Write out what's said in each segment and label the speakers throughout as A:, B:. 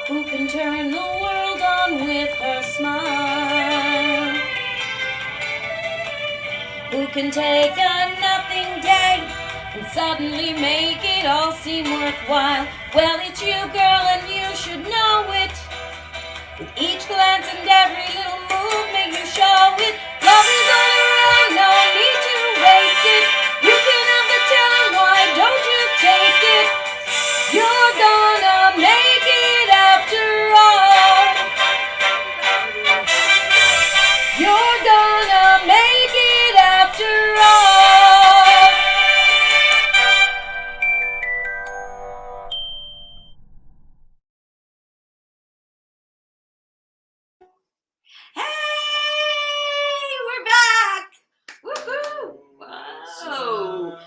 A: Who can turn the world on with her smile? Who can take a nothing day and suddenly make it all seem worthwhile? Well, it's you, girl, and you should know it. With each glance and every little movement you show it. Love is all around, no need to waste it. You can have the telling, why don't you take it? You're gonna make it after all. You're gonna make it after all. Hey, we're back. Woohoo. Wow.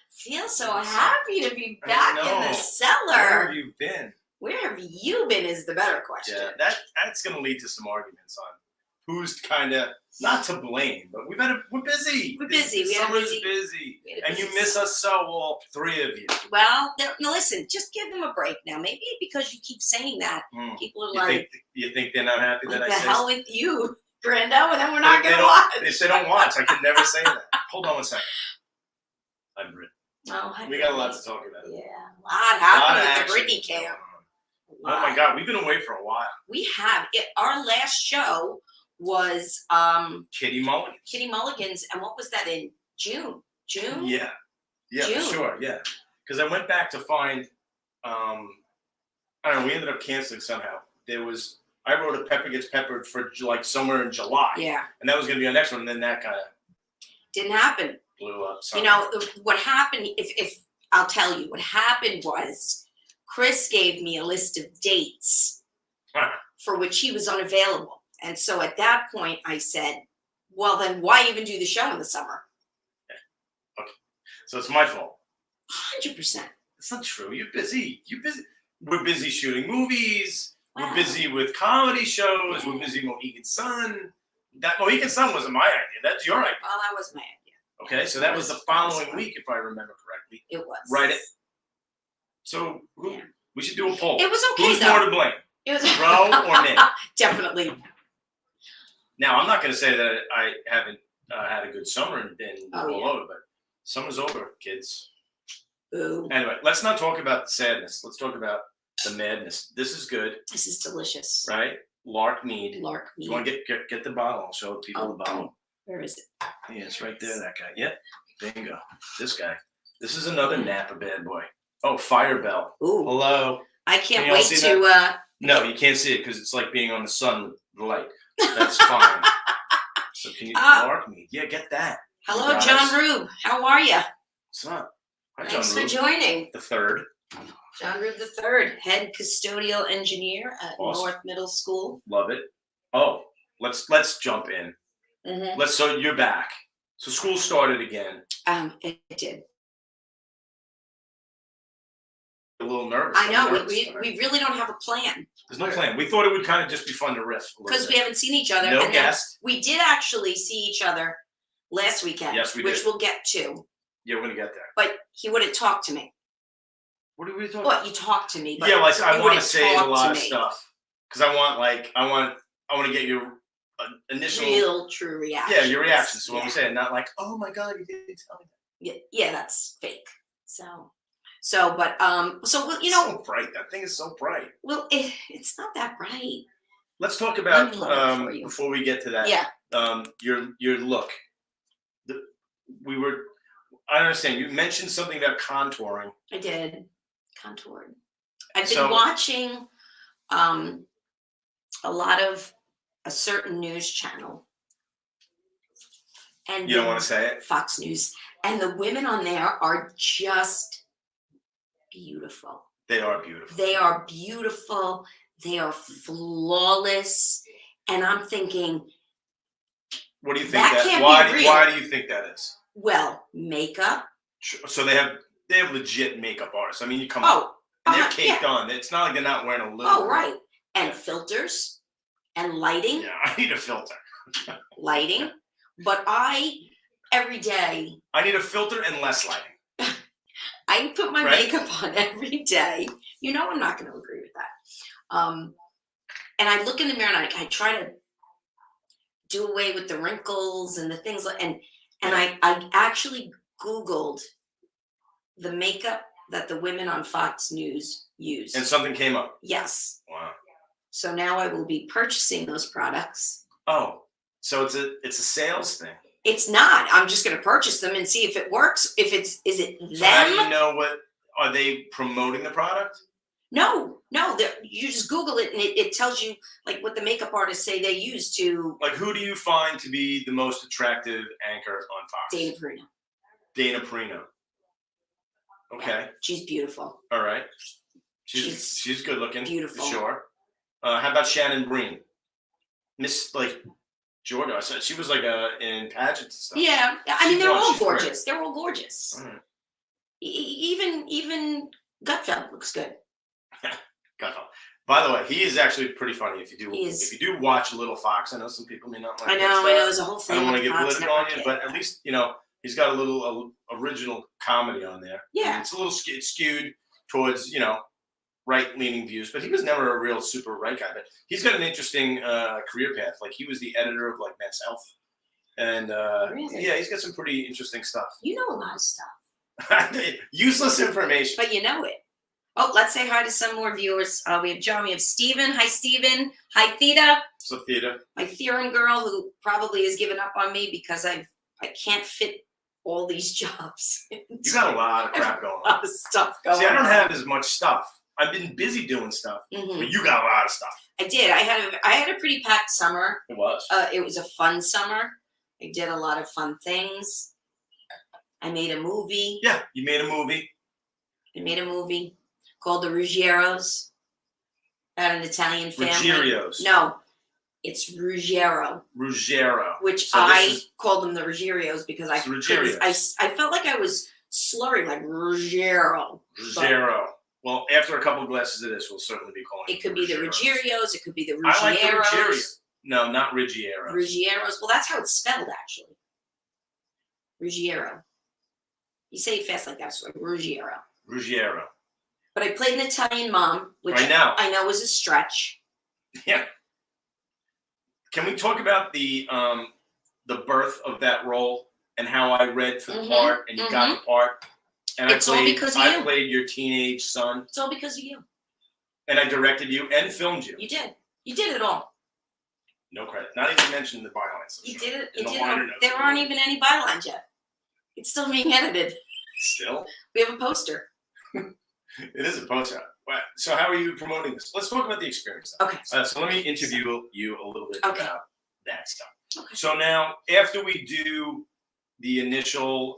A: Feel so happy to be back in the cellar.
B: Where have you been?
A: Where have you been is the better question.
B: Yeah, that's going to lead to some arguments on who's kind of not to blame, but we're busy.
A: We're busy.
B: Summer's busy. And you miss us so, all three of you.
A: Well, no, listen, just give them a break now. Maybe because you keep saying that, people are
B: you think they're not happy that I say
A: the hell with you, Brando, and then we're not going to watch.
B: If they don't watch, I can never say that. Hold on one second. I'm Brit.
A: Oh,
B: we got a lot to talk about.
A: Yeah, a lot happened with the Britney camp.
B: Oh my God, we've been away for a while.
A: We have. Our last show was
B: Kitty Mulligan's.
A: Kitty Mulligan's, and what was that in June? June?
B: Yeah, June. For sure, yeah. Because I went back to find, I don't know, we ended up canceling somehow. I wrote a Pepper Gets Peppered for like somewhere in July.
A: Yeah. And
B: that was going to be our next one, and then that kind of
A: didn't happen.
B: Blew up.
A: You know, what happened, if I'll tell you, what happened was Chris gave me a list of dates for which he was unavailable. And so at that point I said, well, then why even do the show in the summer?
B: Okay. So it's my fault.
A: 100%.
B: It's not true. You're busy. We're busy shooting movies. Wow. We're busy with comedy shows. Yeah. We're busy Mohegan Sun. That Mohegan Sun wasn't my idea. That's your idea.
A: Well, that was my idea.
B: Okay, so that was the following week, if I remember correctly.
A: It was.
B: Right. So we should do a poll.
A: It was okay,
B: Who's more to blame?
A: It was
B: Bro or me?
A: Definitely.
B: Now, I'm not going to say that I haven't had a good summer and been all over, but summer's over, kids.
A: Ooh.
B: Anyway, let's not talk about the sadness. Let's talk about the madness. This is good.
A: This is delicious.
B: Right? Lark Mead.
A: Lark Mead.
B: You want to get the bottle? I'll show people the bottle.
A: Where is it?
B: Yeah, it's right there, that guy. Yep. Bingo. This guy. This is another Napa bad boy. Oh, Fire Bell.
A: Ooh.
B: Hello.
A: I can't wait to...
B: No, you can't see it because it's like being on the sun with the light. That's fine. So can you mark me? Yeah, get that.
A: Hello, John Rube. How are you?
B: What's up? Hi,
A: Thanks
B: John
A: for joining.
B: The third.
A: John Rube the third, head custodial engineer at North Middle School.
B: Love it. Oh, let's jump in.
A: Mm-hmm.
B: So you're back. So school started again.
A: It did.
B: A little nervous.
A: I know. We really don't have a plan.
B: There's no plan. We thought it would kind of just be fun to riff.
A: Because we haven't seen each other.
B: No guest.
A: We did actually see each other last weekend.
B: Yes, we did.
A: Which we'll get to.
B: Yeah, we're going to get there.
A: But he wouldn't talk to me.
B: What are we talking
A: about? Well, you talked to me. But
B: yeah, like I want to say a lot of stuff. Because I want to get your initial...
A: Real, true reaction.
B: Yeah, your reaction. So when we say it, not like, oh my God, you didn't tell me
A: that. Yeah, that's fake. So, but you know,
B: so bright. That thing is so bright.
A: Well, it's not that bright.
B: Let's talk about before we get to that.
A: Yeah.
B: Your look. I understand. You mentioned something about contouring.
A: I did contoured. I've been watching a lot of a certain news channel, and
B: you don't want to say it.
A: Fox News, and the women on there are just beautiful.
B: They are beautiful.
A: They are beautiful. They are flawless, and I'm thinking,
B: what do you think that? Why do you think that is?
A: Well, makeup.
B: So they have legit makeup artists. I mean, you come on, and they're caked on. It's not like they're not wearing a little.
A: Oh, right, and filters, and lighting.
B: Yeah, I need a filter.
A: Lighting, but every day.
B: I need a filter and less lighting.
C: I put my
B: Right.
C: makeup on every day. You know I'm not going to agree with that. And I look in the mirror and I try to do away with the wrinkles and the things and I actually Googled the makeup that the women on Fox News use.
B: And something came up.
C: Yes.
B: Wow.
C: So now I will be purchasing those products.
B: Oh, so it's a sales thing.
C: It's not. I'm just going to purchase them and see if it works. Is it them?
B: So how do you know are they promoting the product?
C: No. You just Google it and it tells you like what the makeup artists say they use to.
B: Like, who do you find to be the most attractive anchor on Fox?
C: Dana Perino.
B: Dana Perino. Okay.
C: Yeah, she's beautiful.
B: All right. She's good looking.
C: Beautiful.
B: For sure. How about Shannon Breen? Miss Georgia. So she was in pageants and stuff.
C: Yeah. I mean, they're all gorgeous.
B: Great.
C: They're all gorgeous.
B: All right.
C: Even Gutfeld looks good.
B: Gutfeld. By the way, he is actually pretty funny. If you do watch Little Fox, I know some people may not like.
C: I know. There's a whole thing.
B: I don't want to get
C: Fox
B: political on
C: Network,
B: you, but at least he's got a little original comedy on there.
C: Yeah.
B: I mean, it's a little skewed towards right-leaning views, but he was never a real super right guy. But he's got an interesting career path. Like he was the editor of Men's Health, and
C: really?
B: Yeah, he's got some pretty interesting stuff.
C: You know a lot of stuff.
B: Useless information,
C: but you know it. Oh, let's say hi to some more viewers. We have John. We have Steven. Hi, Steven. Hi, Theta.
B: So Theta,
C: my theorem girl, who probably has given up on me because I can't fit all these jobs.
B: You got a lot of crap going on.
C: A lot of stuff going on.
B: See, I don't have as much stuff. I've been busy doing stuff, but you got a lot of stuff.
C: I did. I had a pretty packed summer.
B: It was.
C: It was a fun summer. I did a lot of fun things. I made a movie.
B: Yeah, you made a movie.
C: I made a movie called The Ruggieros. About an Italian family.
B: Ruggieros.
C: No, it's Ruggiero.
B: Ruggiero.
C: Which I called them the Ruggieros because I felt like I was slurring like Ruggiero.
B: Ruggiero. Well, after a couple of glasses of this, we'll certainly be calling
C: it. It could be the Ruggieros. It could be the Ruggieros.
B: I like the Ruggiero. No, not Ruggieros.
C: Ruggieros. Well, that's how it's spelled, actually. Ruggiero. You say it fast like that, so Ruggiero.
B: Ruggiero.
C: But I played an Italian mom, which
B: right now.
C: I know is a stretch.
B: Yeah. Can we talk about the birth of that role and how I read for the part and you got the part? And
C: it's all because of you.
B: I played your teenage son.
C: It's all because of you.
B: And I directed you and filmed you.
C: You did. You did it all.
B: No credit. Not even mentioned the bylines.
C: You did it. You did it. There aren't even any bylines yet. It's still being edited.
B: Still?
C: We have a poster.
B: It is a poster. So how are you promoting this? Let's talk about the experience.
C: Okay.
B: So let me interview you a little bit about that stuff.
C: Okay.
B: So now, after we do the initial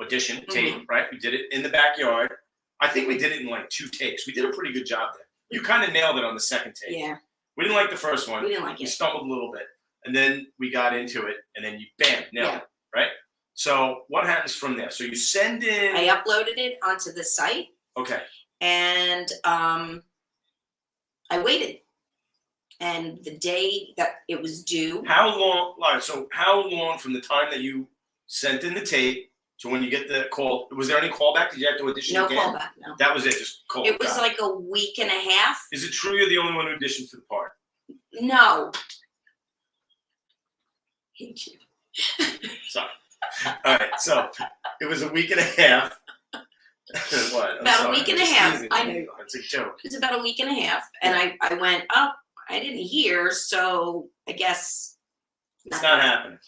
B: audition tape, right? We did it in the backyard. I think we did it in 2 takes. We did a pretty good job there. You kind of nailed it on the second take.
C: Yeah.
B: We didn't like the first one.
C: We didn't like it.
B: We stumbled a little bit. And then we got into it. And then you, bam, nailed it. Right? So what happens from there? So you send in...
C: I uploaded it onto the site.
B: Okay.
C: And I waited. And the day that it was due...
B: How long from the time that you sent in the tape to when you get the call? Was there any callback? Did you have to audition again?
C: No callback, no.
B: That was it, just call.
C: It was like a week and a half.
B: Is it true you're the only one who auditioned for the part?
C: No. Hate you.
B: Sorry. All right, so it was a week and a half. What?
C: About a week and a half. I know you are.
B: It's a joke.
C: It was about a week and a half. And I went, oh, I didn't hear, so I guess...
B: It's not happening.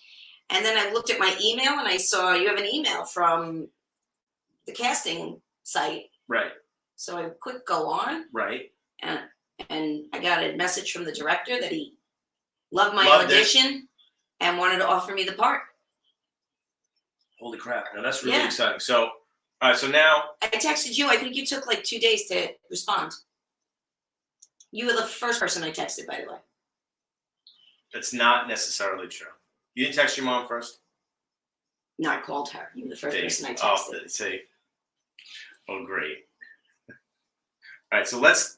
C: And then I looked at my email and I saw you have an email from the casting site.
B: Right.
C: So I clicked go on.
B: Right.
C: And I got a message from the director that he loved my audition and wanted to offer me the part.
B: Holy crap. Now that's really exciting. So, all right, so now...
C: I texted you. I think you took 2 days to respond. You were the first person I texted, by the way.
B: That's not necessarily true. You didn't text your mom first?
C: No, I called her. You were the first person I texted.
B: Oh, see. Oh, great. All right, so let's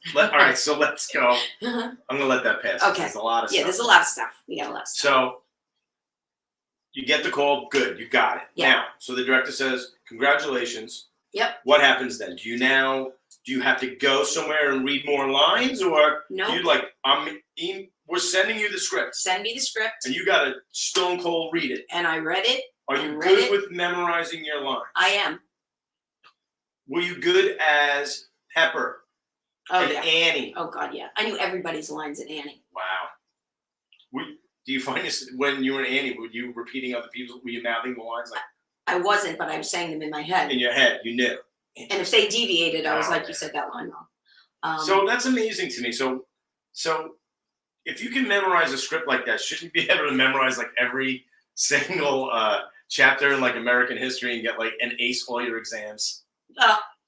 B: go. I'm gonna let that pass.
C: Okay.
B: There's a lot of stuff.
C: Yeah, there's a lot of stuff. We got a lot of stuff.
B: So you get the call. Good, you got it.
C: Yeah.
B: Now, so the director says, "Congratulations,
C: Yep.
B: What happens then? Do you have to go somewhere and read more lines, or
C: No.
B: do you we're sending you the script.
C: Send me the script.
B: And you got to stone cold read it.
C: And I read it.
B: Are you good with memorizing your lines?
C: I am.
B: Were you good as Pepper and Annie?
C: Oh, God, yeah. I knew everybody's lines in Annie.
B: Wow. Do you find this when you were in Annie, were you repeating other people's, were you mouthing the lines?
C: I wasn't, but I was saying them in my head.
B: In your head, you knew.
C: And if they deviated, I was like, you said that line wrong.
B: So that's amazing to me. So if you can memorize a script like that, shouldn't you be able to memorize like every single chapter in like American history and get like an ace all your exams?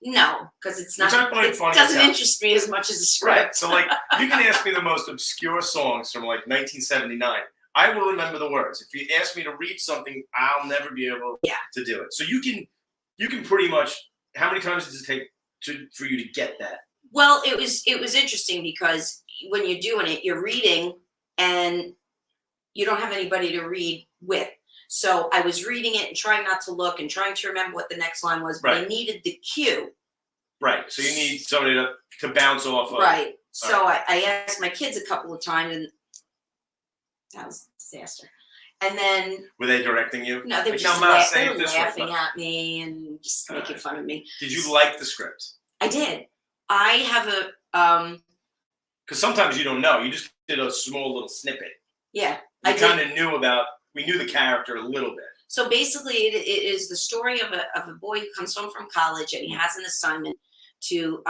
C: No, because it's not.
B: It
C: doesn't interest me as much as a script.
B: Right. So like, you can ask me the most obscure songs from like 1979. I will remember the words. If you ask me to read something, I'll never be able to do it. So you can pretty much. How many times does it take for you to get that?
C: Well, it was interesting because when you're doing it, you're reading and you don't have anybody to read with. So I was reading it and trying not to look and trying to remember what the next line was, but I needed the cue.
B: Right. So you need somebody to bounce off of.
C: Right. So I asked my kids a couple of times, and that was a disaster. And then
B: were they directing you?
C: No, they were just laughing at me and just making fun of me.
B: Did you like the script?
C: I did. I have a
B: because sometimes you don't know. You just did a small little snippet.
C: Yeah.
B: We kind of knew the character a little bit.
C: So basically, it is the story of a boy who comes home from college and he has an assignment to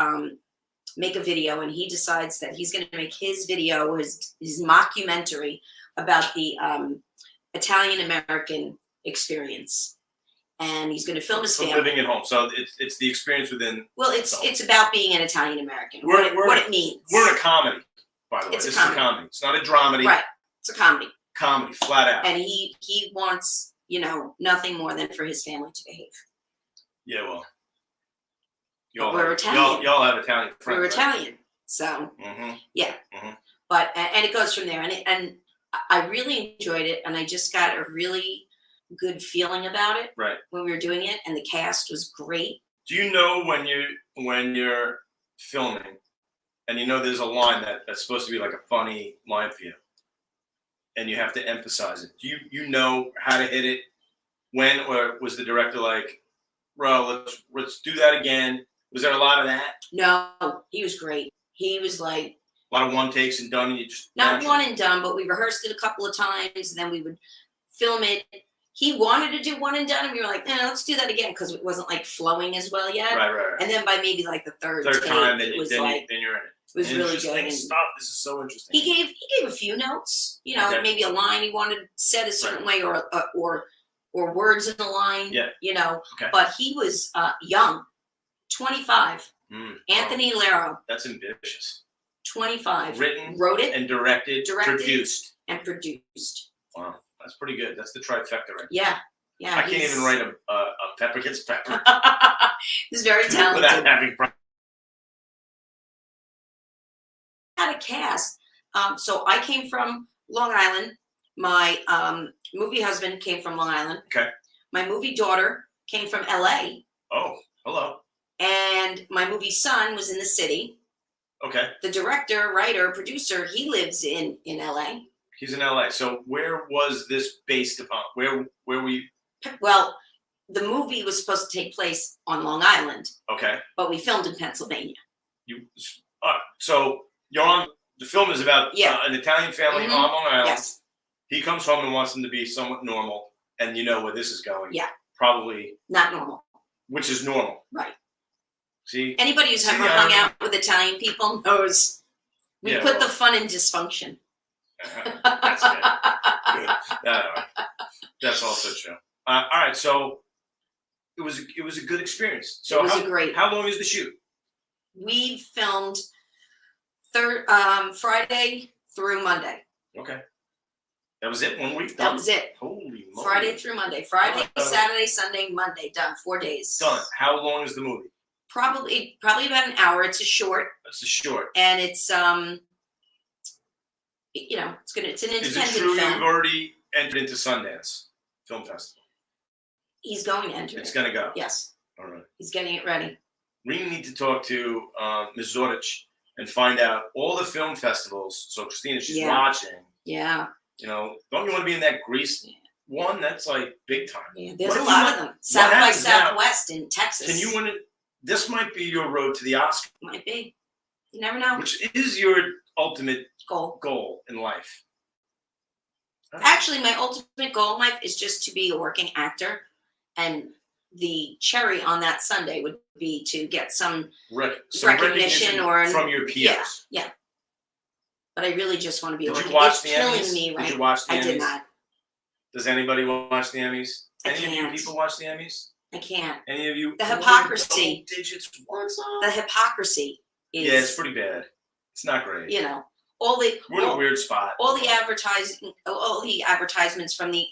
C: make a video, and he decides that he's going to make his video, his mockumentary about the Italian American experience, and he's going to film his family
B: living at home. So it's the experience within.
C: Well, it's about being an Italian American. What it means.
B: We're in a comedy, by the way. This is a comedy. It's not a dramedy.
C: Right. It's a comedy.
B: Comedy, flat out.
C: And he wants, nothing more than for his family to behave.
B: Yeah, well.
C: We're Italian.
B: Y'all have Italian friends.
C: We're Italian. So, yeah.
B: Mm-hmm.
C: But, and it goes from there. And I really enjoyed it. And I just got a really good feeling about it.
B: Right.
C: When we were doing it. And the cast was great.
B: Do you know when you're filming and there's a line that's supposed to be like a funny line for you, and you have to emphasize it? Do you know how to hit it? When, or was the director like, bro, let's do that again? Was there a lot of that?
C: No, he was great. He was like
B: a lot of one takes and done, and you just
C: not one and done, but we rehearsed it a couple of times, and then we would film it. He wanted to do one and done, and we were like, let's do that again, because it wasn't like flowing as well yet.
B: Right.
C: And then by maybe like the third
B: time,
C: it was
B: then
C: like
B: you're in it.
C: It was really good.
B: This is so interesting.
C: He gave a few notes, maybe a line he wanted said a certain way, or words in a line,
B: Okay.
C: But he was young, 25. Anthony Lero.
B: That's ambitious.
C: 25.
B: Wrote it, and directed,
C: produced.
B: Wow, that's pretty good. That's the trifecta, right?
C: Yeah.
B: I can't even write a Pepper Gets Pepper.
C: He's very talented.
B: Without having.
C: Had a cast. So I came from Long Island. My movie husband came from Long Island.
B: Okay.
C: My movie daughter came from LA.
B: Oh, hello.
C: And my movie son was in the city.
B: Okay.
C: The director, writer, producer, he lives in LA.
B: He's in LA. So where was this based upon? Where were you?
C: Well, the movie was supposed to take place on Long Island.
B: Okay.
C: But we filmed in Pennsylvania.
B: So you're on. The film is about an Italian family on Long Island.
C: Yes.
B: He comes home and wants them to be somewhat normal, and you know where this is going.
C: Yeah.
B: Probably
C: not normal.
B: Which is normal.
C: Right.
B: See?
C: Anybody who's ever hung out with Italian people knows we put the fun in dysfunction.
B: That's good. That's also true. All right, so it was a good experience. So
C: it was great.
B: How long is the shoot?
C: We filmed Friday through Monday.
B: Okay. That was it? 1 week?
C: That was it.
B: Holy moly.
C: Friday through Monday. Friday, Saturday, Sunday, Monday. Done. 4 days.
B: Done. How long is the movie?
C: Probably about an hour. It's a short.
B: It's a short.
C: And it's it's an independent film.
B: Is it true you've already entered into Sundance Film Festival?
C: He's going to enter.
B: It's going to go.
C: Yes.
B: All right.
C: He's getting it ready.
B: We need to talk to Ms. Zordich and find out all the film festivals. So Christina, she's watching.
C: Yeah.
B: You know, don't you want to be in that Grease one? That's like big time.
C: Yeah, there's a lot of them. South by Southwest in Texas.
B: Can you win it? This might be your road to the Oscar.
C: Might be. You never know.
B: Which is your ultimate
C: goal
B: in life?
C: Actually, my ultimate goal in life is just to be a working actor, and the cherry on that Sunday would be to get some recognition or
B: from your peers.
C: Yeah. But I really just want to be a working
B: actor.
C: It's killing me, right?
B: Did you watch the Emmys?
C: I did not.
B: Does anybody watch the Emmys?
C: Any
B: of you people watch the Emmys?
C: I can't.
B: Any of you?
C: The hypocrisy.
B: Digits.
C: The hypocrisy is.
B: Yeah, it's pretty bad. It's not great.
C: You know,
B: we're in a weird spot.
C: All the advertisements from the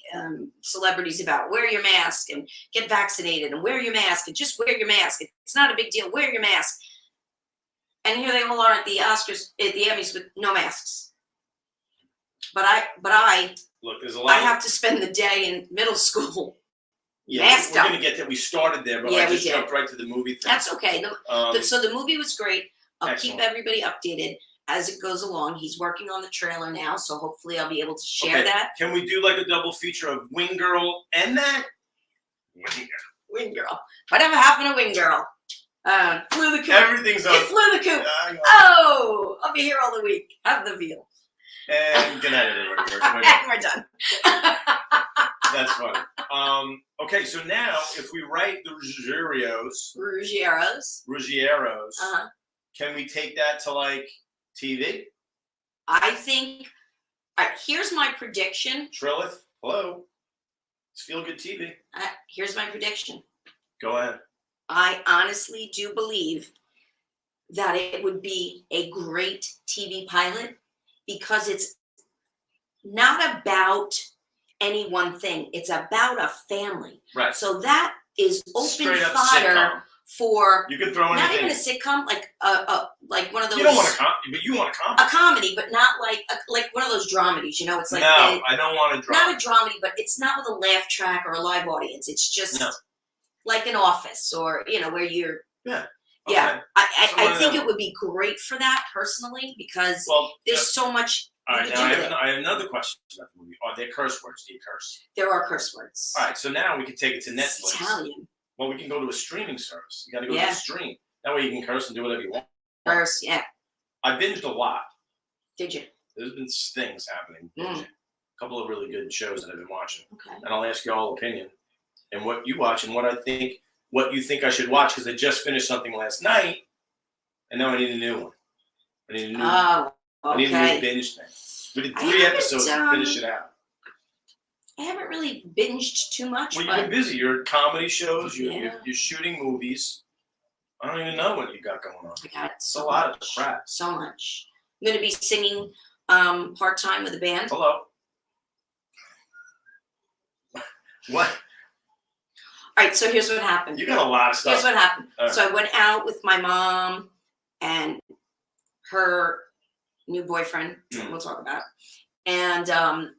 C: celebrities about wear your mask and get vaccinated and wear your mask and just wear your mask. It's not a big deal. Wear your mask. And here they all are at the Oscars, at the Emmys with no masks. But I
B: look. There's a lot.
C: I have to spend the day in middle school.
B: Yeah, we're going to get that. We started there, but I just jumped right to the movie thing.
C: That's okay. So the movie was great. I'll keep everybody updated as it goes along. He's working on the trailer now, so hopefully I'll be able to share that.
B: Can we do like a double feature of Wing Girl and that?
C: Wing Girl. Whatever happened to Wing Girl? Flew the coop.
B: Everything's up.
C: It flew the coop. Oh, I'll be here all the week. Have the veal.
B: And good night, everybody.
C: We're done.
B: That's funny. Okay, so now if we write the Ruggieros, can we take that to like TV?
C: I think. All right, here's my prediction.
B: Trilith, hello. It's Feel Good TV.
C: Here's my prediction.
B: Go ahead.
C: I honestly do believe that it would be a great TV pilot because it's not about any one thing. It's about a family.
B: Right.
C: So that is open fodder for
B: you can throw
C: not even a sitcom, like one of those.
B: You don't want a comedy, but you want a comedy.
C: A comedy, but not like one of those dramedies. You know, it's like
B: no, I don't want a drama.
C: Not a dramedy, but it's not with a laugh track or a live audience. It's just like an Office or where you're.
B: Yeah.
C: Okay. Yeah, I think it would be great for that personally because there's so much.
B: All right, now I have another question about the movie. Are there curse words? Do you curse?
C: There are curse words.
B: All right, so now we can take it to Netflix.
C: It's Italian.
B: Well, we can go to a streaming service. You got to go to the stream. That way you can curse and do whatever you want.
C: Curse, yeah.
B: I binged a lot.
C: Did you?
B: There's been things happening. A couple of really good shows that I've been watching.
C: Okay.
B: And I'll ask you all opinion and what you watch and what you think I should watch because I just finished something last night, and now I need a new one. I need a new. I need a new binge thing. We did 3 episodes to finish it out.
C: I haven't really binged too much.
B: Well, you've been busy. You're comedy shows. You're shooting movies. I don't even know what you got going on.
C: I got
B: it's a lot of crap.
C: So much. I'm going to be singing part-time with a band.
B: Hello. What?
C: All right, so here's what happened.
B: You got a lot of stuff.
C: Here's what happened. So I went out with my mom and her new boyfriend, we'll talk about. And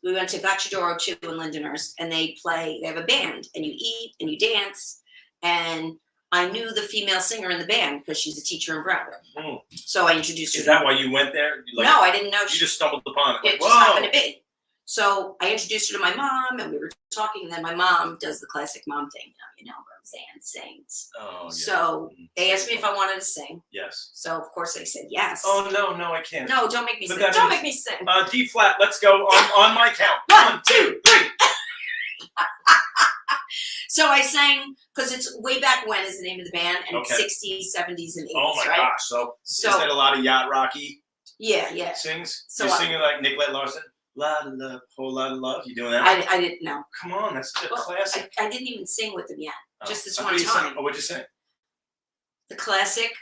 C: we went to Gacciadoro 2 in Lindenhurst, and they have a band, and you eat and you dance. And I knew the female singer in the band because she's a teacher in Broward. So I introduced her.
B: Is that why you went there?
C: No, I didn't know.
B: You just stumbled upon it.
C: It just happened to be. So I introduced her to my mom, and we were talking, and then my mom does the classic mom thing. Roseanne sings.
B: Oh, yeah.
C: So they asked me if I wanted to sing.
B: Yes.
C: So, of course, I said yes.
B: Oh, no, I can't.
C: No, don't make me sing. Don't make me sing.
B: D flat, let's go on my count. 1, 2, 3.
C: So I sang, because it's Way Back When is the name of the band, and it's 60s, 70s, and 80s,
B: Oh, my gosh. So is that a lot of yacht rocky?
C: Yeah.
B: Sings?
C: So
B: you're singing like Nicolette Larson? Lot of love, whole lot of love. You doing that?
C: I didn't know.
B: Come on, that's a classic.
C: I didn't even sing with them yet. Just this one time.
B: What'd you sing?
C: The classic.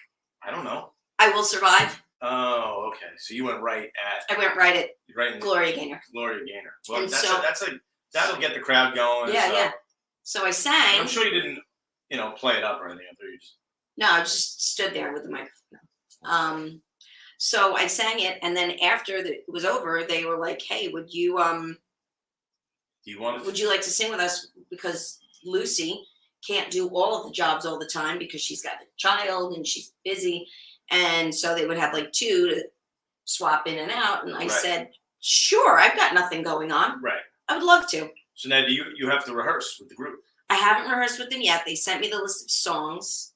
B: I don't know.
C: I Will Survive.
B: Oh, okay. So you went right at.
C: I went right at
B: right in
C: Gloria Gaynor.
B: Gloria Gaynor. Well, that'll get the crowd going.
C: Yeah. So I sang.
B: I'm sure you didn't, play it up or anything. I thought you just.
C: No, I just stood there with the microphone. So I sang it, and then after it was over, they were like, "Hey, would you
B: do you want?
C: Would you like to sing with us? Because Lucy can't do all of the jobs all the time because she's got a child and she's busy. And so they would have like 2 to swap in and out. And I said, sure, I've got nothing going on.
B: Right.
C: I would love to.
B: So now do you have to rehearse with the group?
C: I haven't rehearsed with them yet. They sent me the list of songs.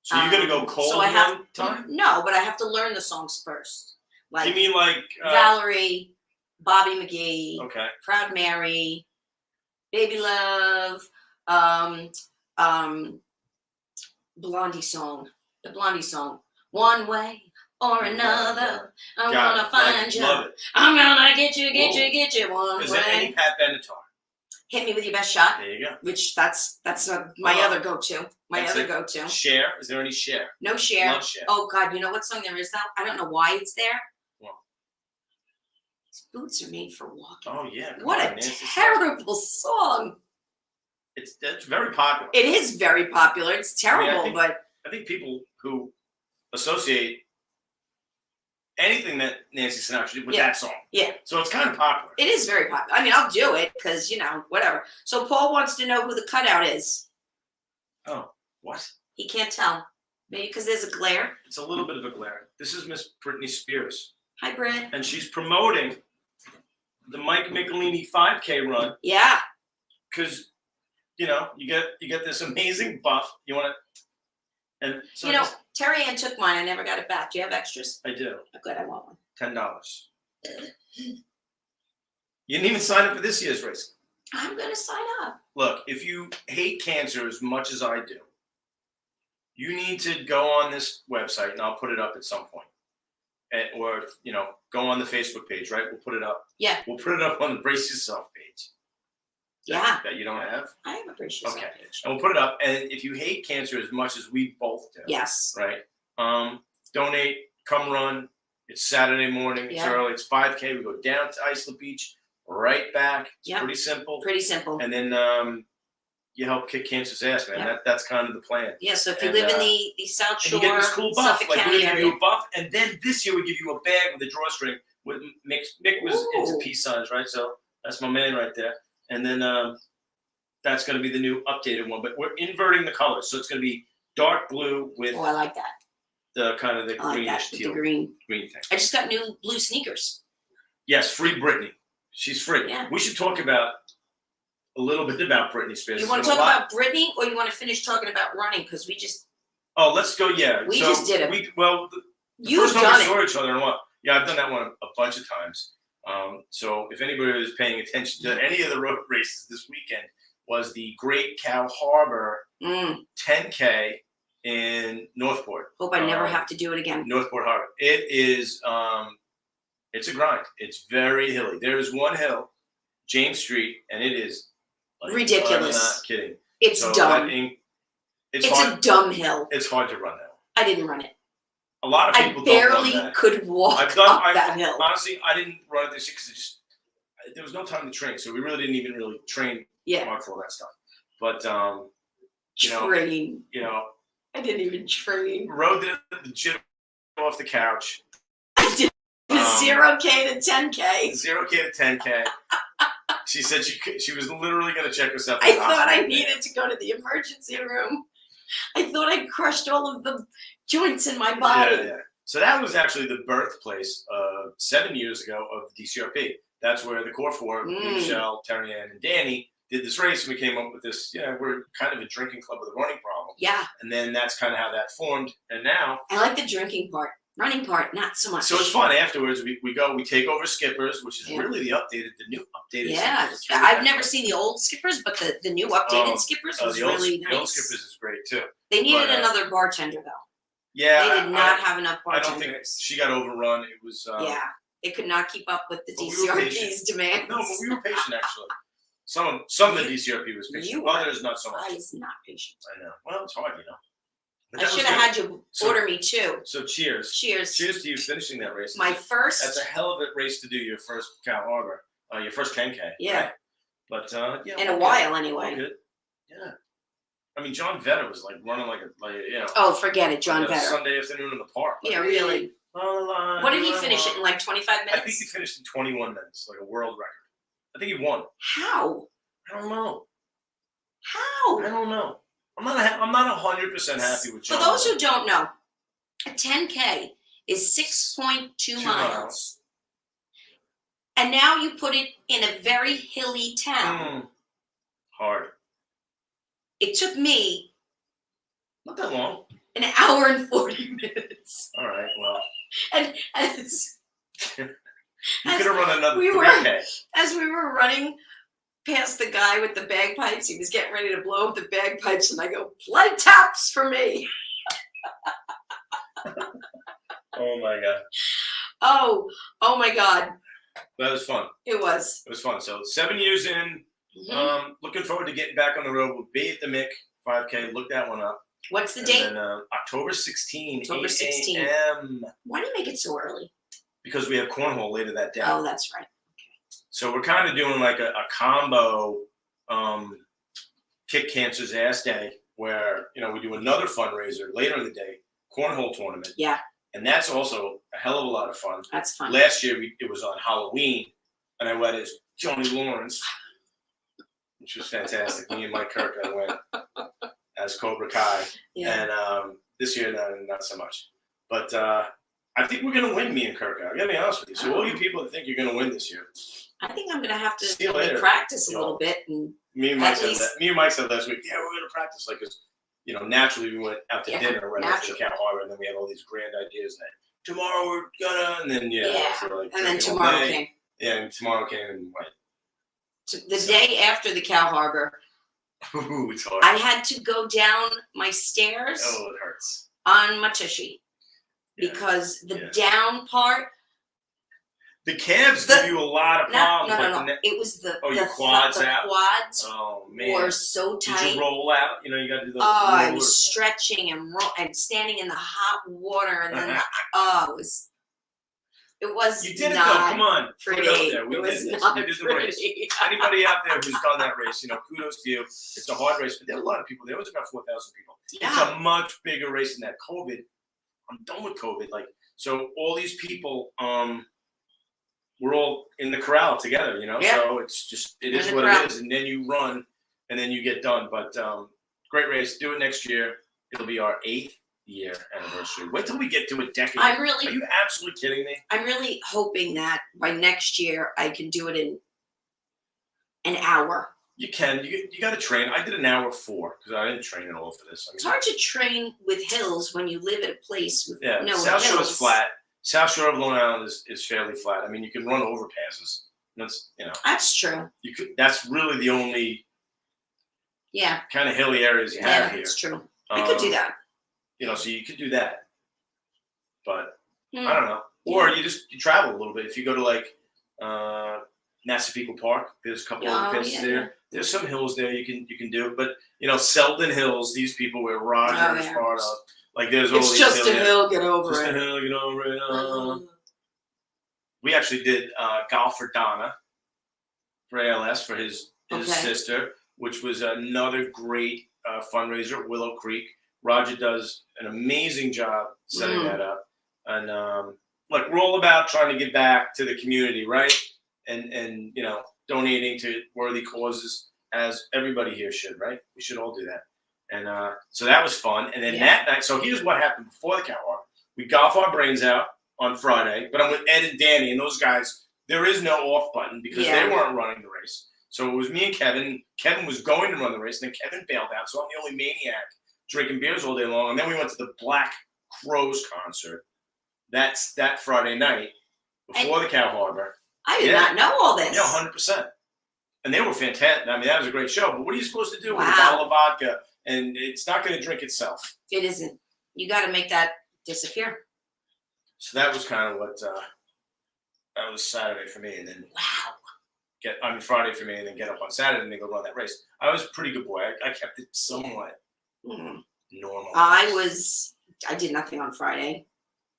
B: So you're going to go cold one time?
C: No, but I have to learn the songs first. Like,
B: you mean like...
C: Valerie, Bobby McGee,
B: okay.
C: Proud Mary, Baby Love, Blondie song. The Blondie song. One way or another, I'm gonna find you.
B: Love it.
C: I'm gonna get you one
B: Is
C: way.
B: there any Pat Benatar?
C: Hit Me With Your Best Shot.
B: There you go.
C: Which that's my other go-to. My other go-to.
B: Cher. Is there any Cher?
C: No Cher.
B: Love Cher.
C: Oh God, you know what song there is though? I don't know why it's there.
B: Well,
C: these boots are made for walking.
B: Oh yeah.
C: What a terrible song.
B: It's very popular.
C: It is very popular. It's terrible, but
B: I think people who associate anything that Nancy Sinatra did with that song.
C: Yeah.
B: So it's kind of popular.
C: It is very popular. I mean, I'll do it because, whatever. So Paul wants to know who the cutout is.
B: Oh, what?
C: He can't tell. Maybe because there's a glare.
B: It's a little bit of a glare. This is Miss Britney Spears.
C: Hi, Britt.
B: And she's promoting the Mike Michelini 5K run.
C: Yeah.
B: Because, you get this amazing buff. You want to... And so
C: Terry Ann took mine. I never got it back. Do you have extras?
B: I do.
C: Oh, good. I want one.
B: $10. You didn't even sign up for this year's race.
C: I'm going to sign up.
B: Look, if you hate cancer as much as I do, you need to go on this website, and I'll put it up at some point. Or, go on the Facebook page, right? We'll put it up.
C: Yeah.
B: We'll put it up on the Brace Yourself page.
C: Yeah.
B: That you don't have?
C: I have a Brace Yourself page.
B: And we'll put it up. And if you hate cancer as much as we both do.
C: Yes.
B: Right? Donate, come run. It's Saturday morning. It's early. It's 5K. We go down to Islip Beach, right back. It's pretty simple.
C: Pretty simple.
B: And then you help kick cancer's ass, man.
C: Yep.
B: that's kind of the plan.
C: Yeah, so if you live in the South Shore,
B: you get this cool buff.
C: Suffolk
B: Like,
C: County
B: we give
C: area.
B: you a buff, and then this year we give you a bag with a drawstring. Mick was into peace signs, right? So that's my man right there. And then that's going to be the new updated one. But we're inverting the colors. So it's going to be dark blue with
C: I like that.
B: The kind of the
C: I like
B: greenish
C: that,
B: teal.
C: the green
B: thing.
C: I just got new blue sneakers.
B: Yes, free Britney. She's free.
C: Yeah.
B: We should talk about a little bit about Britney Spears.
C: You want to talk about Britney, or you want to finish talking about running? Because we just...
B: Oh, let's go, yeah.
C: We just did it.
B: The first time we saw each other in what? Yeah, I've done that one a bunch of times. So if anybody was paying attention to any of the road races this weekend, was the Great Cow Harbor 10K in Northport.
C: Hope I never have to do it again.
B: Northport Harbor. It is, it's a grind. It's very hilly. There is one hill, James Street, and it is
C: ridiculous.
B: I'm not kidding.
C: It's dumb.
B: It's
C: a dumb hill.
B: It's hard to run that.
C: I didn't run it.
B: A lot of people
C: barely could walk up that hill.
B: Honestly, I didn't run it this year because there was no time to train, so we really didn't even really train hard for all that stuff. But
C: train. I didn't even train.
B: Rode the gym off the couch.
C: I did 0K to 10K.
B: 0K to 10K. She said she was literally going to check herself.
C: I thought I needed to go to the emergency room. I thought I crushed all of the joints in my body.
B: Yeah. So that was actually the birthplace 7 years ago of the DCRP. That's where the core four, Michelle, Terry Ann, and Danny, did this race. And we came up with this, we're kind of a drinking club with a running problem.
C: Yeah.
B: And then that's kind of how that formed. And now...
C: I like the drinking part. Running part, not so much.
B: So it's fun. Afterwards, we take over Skippers, which is really the new updated Skippers.
C: Yeah, I've never seen the old Skippers, but the new updated Skippers was really nice.
B: The old Skippers is great, too.
C: They needed another bartender, though.
B: Yeah.
C: They did not have enough bartenders.
B: I don't think she got overrun. It was...
C: They could not keep up with the DCRP's demands.
B: No, but we were patient, actually. Some of the DCRP was patient. Others, not so much.
C: I was not patient.
B: I know. Well, it's hard,
C: I should have had you order me too.
B: So cheers.
C: Cheers.
B: Cheers to you finishing that race.
C: My first.
B: That's a hell of a race to do, your first Cow Harbor. Your first 10K.
C: Yeah.
B: Right? But,
C: in a while, anyway.
B: Good. Yeah. I mean, John Vetter was running
C: Oh, forget it, John Vetter.
B: Sunday afternoon in the park.
C: Yeah, really. What did he finish it in, 25 minutes?
B: I think he finished in 21 minutes, like a world record. I think he won.
C: How?
B: I don't know.
C: How?
B: I don't know. I'm not 100% happy with
C: For
B: John.
C: those who don't know, a 10K is 6.2
B: 2
C: miles. And now you put it in a very hilly town.
B: Hard.
C: It took me
B: Not that long.
C: an hour and 40 minutes.
B: All right, well.
C: And as
B: You could have run another
C: we
B: 3K.
C: as we were running past the guy with the bagpipes, he was getting ready to blow up the bagpipes, and I go, "Play taps for me."
B: Oh my God.
C: Oh my God.
B: That was fun.
C: It was.
B: It was fun. So 7 years in, looking forward to getting back on the road. We'll be at the Mick 5K. Look that one up.
C: What's the date?
B: And then, October 16,
C: October
B: 8
C: 16.
B: a.m.
C: Why do you make it so early?
B: Because we have cornhole later that day.
C: Oh, that's right.
B: So we're kind of doing like a combo kick cancer's ass day where, we do another fundraiser later in the day, cornhole tournament.
C: Yeah.
B: And that's also a hell of a lot of fun.
C: That's fun.
B: Last year it was on Halloween, and I went as Johnny Lawrence, which was fantastic. Me and Mike Kirk, I went as Cobra Kai.
C: Yeah.
B: And this year, not so much. But I think we're going to win, me and Kirk. I got to be honest with you. So all you people that think you're going to win this year,
C: I think I'm going to have to
B: See you later.
C: practice a little bit. And
B: me and Mike said last week, yeah, we're going to practice. Like, naturally we went out to dinner right after Cal Harbor, and then we had all these grand ideas that tomorrow we're gonna, and then
C: and then tomorrow came.
B: Yeah, and tomorrow came and went.
C: The day after the Cal Harbor,
B: Ooh, it's hard.
C: I had to go down my stairs
B: Oh, it hurts.
C: on my tushy because the down part.
B: The calves give you a lot of problems.
C: No. It was the
B: quads
C: the
B: out?
C: quads
B: Oh man,
C: were so tight.
B: Did you roll out? You got to do those.
C: I was stretching and standing in the hot water, and then it was.
B: You did it
C: not
B: though. Come on,
C: pretty.
B: put it out there. We
C: it
B: did
C: was
B: this.
C: not
B: We did the
C: pretty.
B: race. Anybody out there who's done that race, kudos to you. It's a hard race, but there were a lot of people. There was about 4,000 people.
C: Yeah.
B: It's a much bigger race than that. COVID. I'm done with COVID. So all these people, we're all in the corral together,
C: Yeah.
B: So it is what it is. And then you run and then you get done. But great race. Do it next year. It'll be our 8th year anniversary. Wait till we get to a decade. Are you absolutely kidding me?
C: I'm really hoping that by next year I can do it in an hour.
B: You can. You got to train. I did an hour 4 because I didn't train at all for this.
C: It's hard to train with hills when you live at a place with no
B: South Shore
C: hills.
B: is flat. South Shore of Long Island is fairly flat. I mean, you can run overpasses. That's
C: That's true.
B: You could. That's really the only kind of hilly areas you have here.
C: That's true. I could do that.
B: So you could do that, but I don't know. Or you travel a little bit. If you go to Massapequa Park, there's a couple of places there. There's some hills there you can do, but Selden Hills. These people where Roger is part of. There's all these hills.
C: It's just a hill. Get over
B: just
C: it.
B: Just a hill. Get over it. We actually did golf for Donna for ALS for his sister, which was another great fundraiser at Willow Creek. Roger does an amazing job setting that up. And we're all about trying to give back to the community, right? And donating to worthy causes, as everybody here should, right? We should all do that. And so that was fun. And then that night, so here's what happened before the Cal Harbor. We golf our brains out on Friday, but I'm with Ed and Danny, and those guys, there is no off button because they weren't running the race. So it was me and Kevin. Kevin was going to run the race, and then Kevin bailed out. So I'm the only maniac drinking beers all day long. And then we went to the Black Crowes concert. That's that Friday night before the Cal Harbor.
C: I did not know all this.
B: Yeah, 100%. And they were fantastic. I mean, that was a great show. But what are you supposed to do with a bottle of vodka? And it's not going to drink itself.
C: It isn't. You got to make that disappear.
B: So that was kind of what that was Saturday for me. And then Friday for me, and then get up on Saturday and then go run that race. I was a pretty good boy. I kept it somewhat normal.
C: I did nothing on Friday.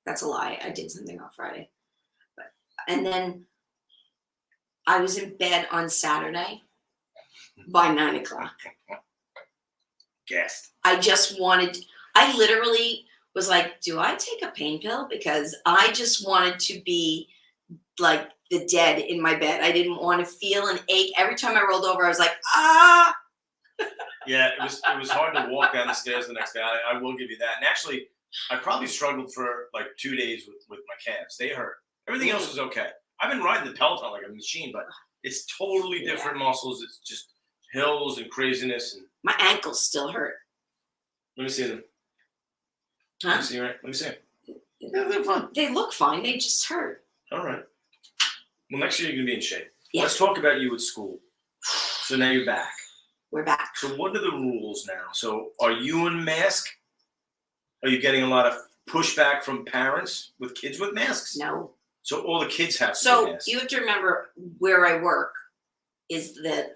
C: That's a lie. I did something on Friday. And then I was in bed on Saturday by 9:00.
B: Guessed.
C: I literally was like, do I take a pain pill? Because I just wanted to be like the dead in my bed. I didn't want to feel an ache. Every time I rolled over, I was like, ah.
B: Yeah, it was hard to walk down the stairs the next day. I will give you that. And actually, I probably struggled for like 2 days with my calves. They hurt. Everything else was okay. I've been riding the Peloton like a machine, but it's totally different muscles. It's just hills and craziness. And
C: my ankles still hurt.
B: let me see them.
C: Huh?
B: Let me see, right? Let me see. Yeah, they're fun.
C: They look fine. They just hurt.
B: All right. Well, next year you're gonna be in shape.
C: Yeah.
B: Let's talk about you at school. So now you're back.
C: We're back.
B: So what are the rules now? So are you in mask? Are you getting a lot of pushback from parents with kids with masks?
C: No.
B: So all the kids have to
C: So
B: wear masks.
C: you have to remember where I work is that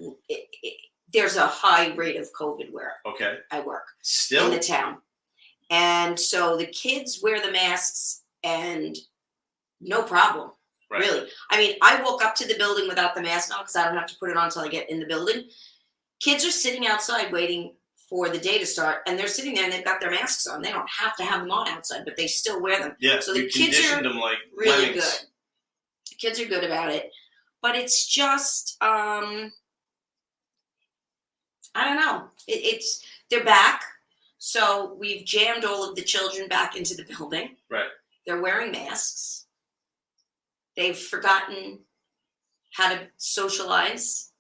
C: there's a high rate of COVID where
B: Okay.
C: I work
B: Still?
C: in the town. And so the kids wear the masks and no problem.
B: Right.
C: Really. I mean, I woke up to the building without the mask on because I don't have to put it on until I get in the building. Kids are sitting outside waiting for the day to start, and they're sitting there and they've got their masks on. They don't have to have them on outside, but they still wear them.
B: Yeah,
C: so the
B: you
C: kids
B: conditioned
C: are
B: them like
C: really
B: lemmings.
C: good. The kids are good about it, but it's just I don't know. It's they're back, so we've jammed all of the children back into the building.
B: Right.
C: They're wearing masks. They've forgotten how to socialize.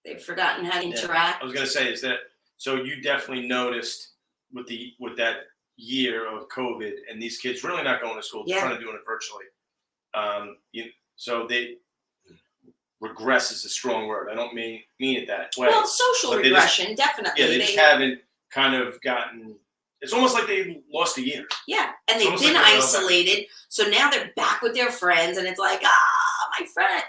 C: They've forgotten how to interact.
B: I was gonna say, is that so? You definitely noticed with that year of COVID and these kids really not going to school, trying to do it virtually. So they regress is a strong word. I don't mean it that way.
C: Well, social regression, definitely.
B: Yeah, they just haven't kind of gotten. It's almost like they lost a year.
C: Yeah, and they've been isolated, so now they're back with their friends, and it's like, my friend,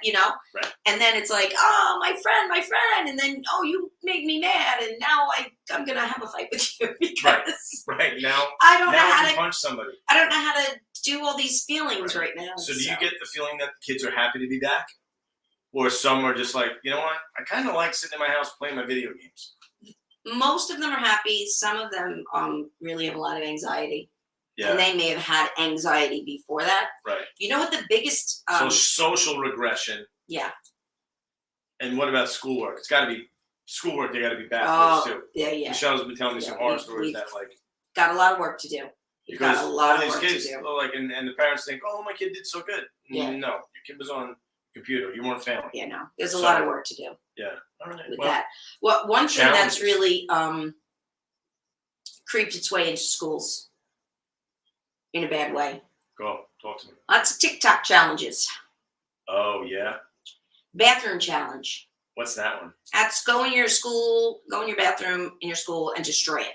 B: Right.
C: And then it's like, my friend, and then, you made me mad, and now I'm gonna have a fight with you because
B: right now
C: I don't know how to
B: punch somebody.
C: I don't know how to do all these feelings right now.
B: So do you get the feeling that the kids are happy to be back, or some are just like, you know what, I kind of like sitting in my house playing my video games?
C: Most of them are happy. Some of them really have a lot of anxiety.
B: Yeah.
C: And they may have had anxiety before that.
B: Right.
C: You know what the biggest...
B: so social regression.
C: Yeah.
B: And what about schoolwork? It's got to be schoolwork. They got to be back too.
C: Yeah.
B: Michelle's been telling me some horror stories that
C: got a lot of work to do. You've got a lot of work
B: kids,
C: to do.
B: And the parents think, oh, my kid did so good.
C: Yeah.
B: No, your kid was on computer. You weren't failing.
C: Yeah, no. There's a lot of work to do.
B: Yeah. All right.
C: With that. Well, one thing that's really creeped its way into schools in a bad way.
B: Go. Talk to me.
C: Lots of TikTok challenges.
B: Oh, yeah?
C: Bathroom challenge.
B: What's that one?
C: That's go in your bathroom in your school and destroy it.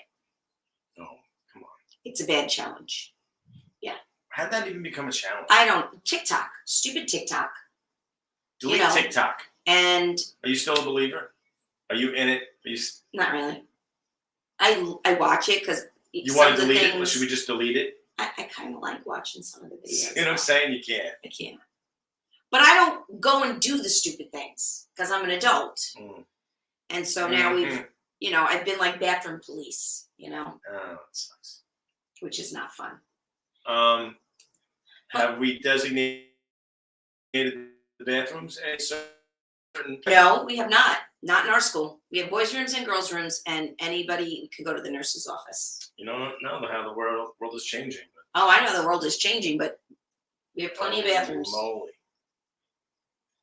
B: Oh, come on.
C: It's a bad challenge. Yeah.
B: How'd that even become a challenge?
C: TikTok. Stupid TikTok.
B: Delete TikTok.
C: And
B: are you still a believer? Are you in it?
C: Not really. I watch it because
B: you want to delete it? Or should we just delete it?
C: I kind of like watching some of the videos.
B: You know what I'm saying? You can't.
C: I can't. But I don't go and do the stupid things because I'm an adult. And so now I've been like bathroom police, Oh,
B: that sucks.
C: Which is not fun.
B: Have we designated the bathrooms any certain?
C: No, we have not. Not in our school. We have boys' rooms and girls' rooms, and anybody can go to the nurse's office.
B: You know how the world is changing.
C: Oh, I know the world is changing, but we have plenty of bathrooms.
B: Moly.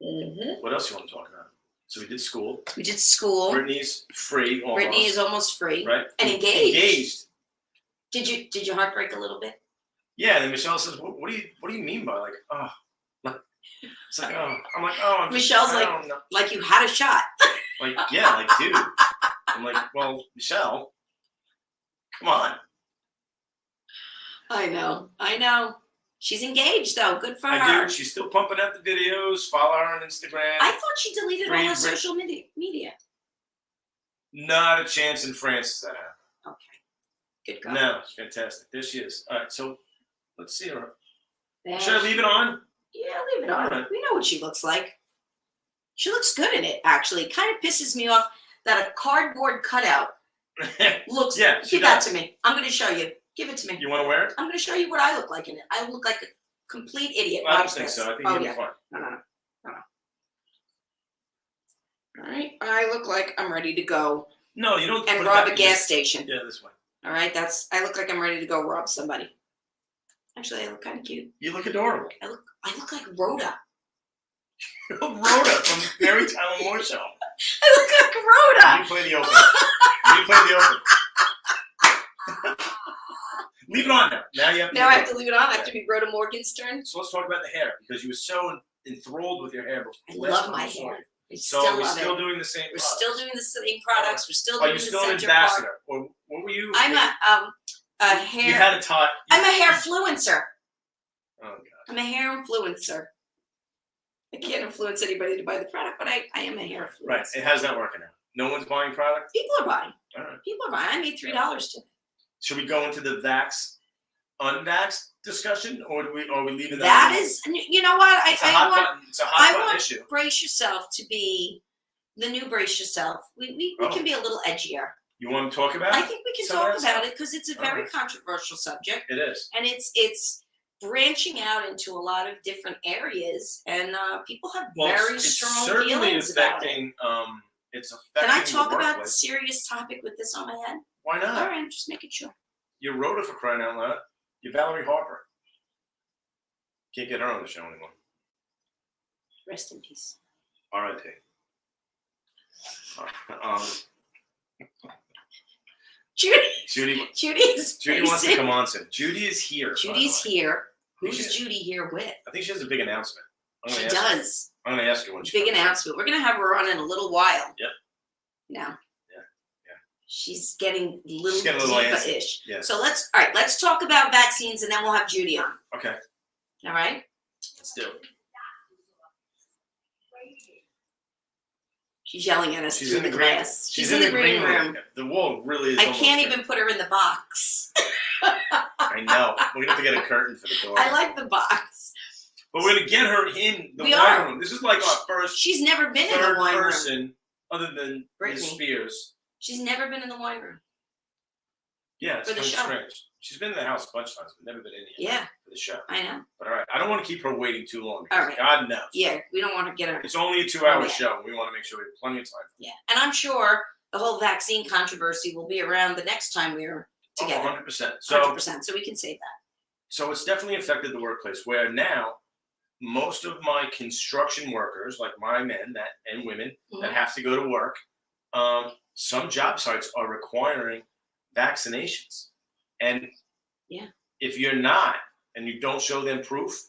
C: Mm-hmm.
B: What else you want to talk about? So we did school.
C: We did school.
B: Brittany's free. Almost.
C: Brittany is almost free.
B: Right.
C: And engaged.
B: Engaged.
C: Did your heart break a little bit?
B: Yeah. And then Michelle says, "What do you mean by like oh?" It's like oh. I'm like oh.
C: Michelle's like you had a shot.
B: Like yeah, like dude. I'm like well, Michelle, come on.
C: I know. She's engaged though. Good for her.
B: I do. She's still pumping out the videos. Follow her on Instagram.
C: I thought she deleted all her social media.
B: Not a chance in France that happened.
C: Okay. Good girl.
B: No, it's fantastic. There she is. All right, so let's see her.
C: There
B: Should I leave it on?
C: Yeah, leave it on.
B: Right.
C: We know what she looks like. She looks good in it, actually. It kind of pisses me off that a cardboard cutout looks...
B: Yeah,
C: give that to me. I'm going to show you. Give it to me.
B: You want to wear it?
C: I'm going to show you what I look like in it. I look like a complete idiot.
B: I don't think so. I think you'll be fine.
C: No. All right. I look like I'm ready to go.
B: No, you don't.
C: and
B: put it
C: rob
B: back,
C: a
B: you
C: gas
B: just-
C: station.
B: Yeah, this way.
C: All right, I look like I'm ready to go rob somebody. Actually, I look kind of cute.
B: You look adorable.
C: I look like Rhoda.
B: You look Rhoda from Mary Tyler Moore Show.
C: I look like Rhoda.
B: You play the open. You play the open. Leave it on now. Now you have to.
C: Now I have to leave it on. I have to be Rhoda Morgenstern.
B: So let's talk about the hair because you were so enthralled with your hair before.
C: I
B: last
C: love
B: time
C: my
B: we saw
C: hair.
B: you.
C: We
B: So
C: still
B: we're
C: love
B: still
C: it.
B: doing the same.
C: We're
B: products.
C: still doing the same products. We're still
B: Are
C: doing
B: you
C: the
B: still an
C: center part.
B: ambassador, or what were you?
C: I'm a hair.
B: You had a tie.
C: I'm a hair influencer.
B: Oh God.
C: I'm a hair influencer. I can't influence anybody to buy the product, but I am a hair influencer.
B: Right. It has that working out. No one's buying product.
C: People are buying.
B: All right.
C: People are buying. I made $3 today.
B: Should we go into the vax, unvax discussion, or do we leave it?
C: That is, you know what?
B: It's a hot
C: want
B: button. It's a hot button
C: want
B: issue.
C: Brace Yourself to be the new Brace Yourself. We
B: Oh.
C: can be a little edgier.
B: You want to talk about it?
C: I think we can
B: Some of
C: talk
B: that
C: about
B: stuff?
C: it because it's a
B: All
C: very
B: right.
C: controversial subject,
B: It is.
C: and it's branching out into a lot of different areas, and people have very
B: it's
C: strong
B: certainly
C: feelings about it.
B: affecting. It's affecting.
C: Can I
B: the
C: talk about the
B: workplace.
C: serious topic with this on my head?
B: Why not?
C: All right, I'm just making sure.
B: You're Rhoda for crying out loud. You're Valerie Harper. Can't get her on the show anymore.
C: Rest in peace.
B: R.I.P.
C: Judy.
B: Judy
C: Judy
B: wants to come on soon. Judy is here. by the
C: Judy's
B: way.
C: here.
B: I think
C: Who's
B: she-
C: Judy here with?
B: I think she has a big announcement. I'm
C: She
B: gonna ask her.
C: does.
B: I'm going to ask her when she
C: Big
B: comes on.
C: announcement. We're gonna have her on in a little while.
B: Yep.
C: Now.
B: Yeah.
C: She's getting a little
B: She's getting a little antsy.
C: diva-ish.
B: Yeah.
C: So let's talk about vaccines and then we'll have Judy on.
B: Okay.
C: All right?
B: Let's do it.
C: She's yelling at us
B: She's
C: through
B: in
C: the
B: the green.
C: glass.
B: She's in the green room. The wall really is.
C: I
B: almost
C: can't
B: green.
C: even put her in the box.
B: I know. We're gonna have to get a curtain for the door.
C: I like the box.
B: But we're gonna get her in the
C: We
B: wine
C: are.
B: room. This is like our first
C: She's never been in the
B: third
C: wine room.
B: person other than
C: Britney.
B: Ms. Spears.
C: She's never been in the wine room.
B: Yeah, it's
C: For the
B: kind of
C: show.
B: strange. She's been in the house a bunch of times, but never been in here
C: Yeah,
B: for the show.
C: I know.
B: But all right, I don't want to keep her waiting too long because
C: All right.
B: God knows.
C: Yeah, we don't want to get her.
B: It's only a 2-hour
C: Yeah.
B: show. We want to make sure we have plenty of time.
C: Yeah, and I'm sure the whole vaccine controversy will be around the next time we're together.
B: 100%. So
C: 100%. So we can save that.
B: So it's definitely affected the workplace where now most of my construction workers, like my men and women that
C: Mhm.
B: have to go to work, some job sites are requiring vaccinations. And
C: Yeah.
B: if you're not and you don't show them proof,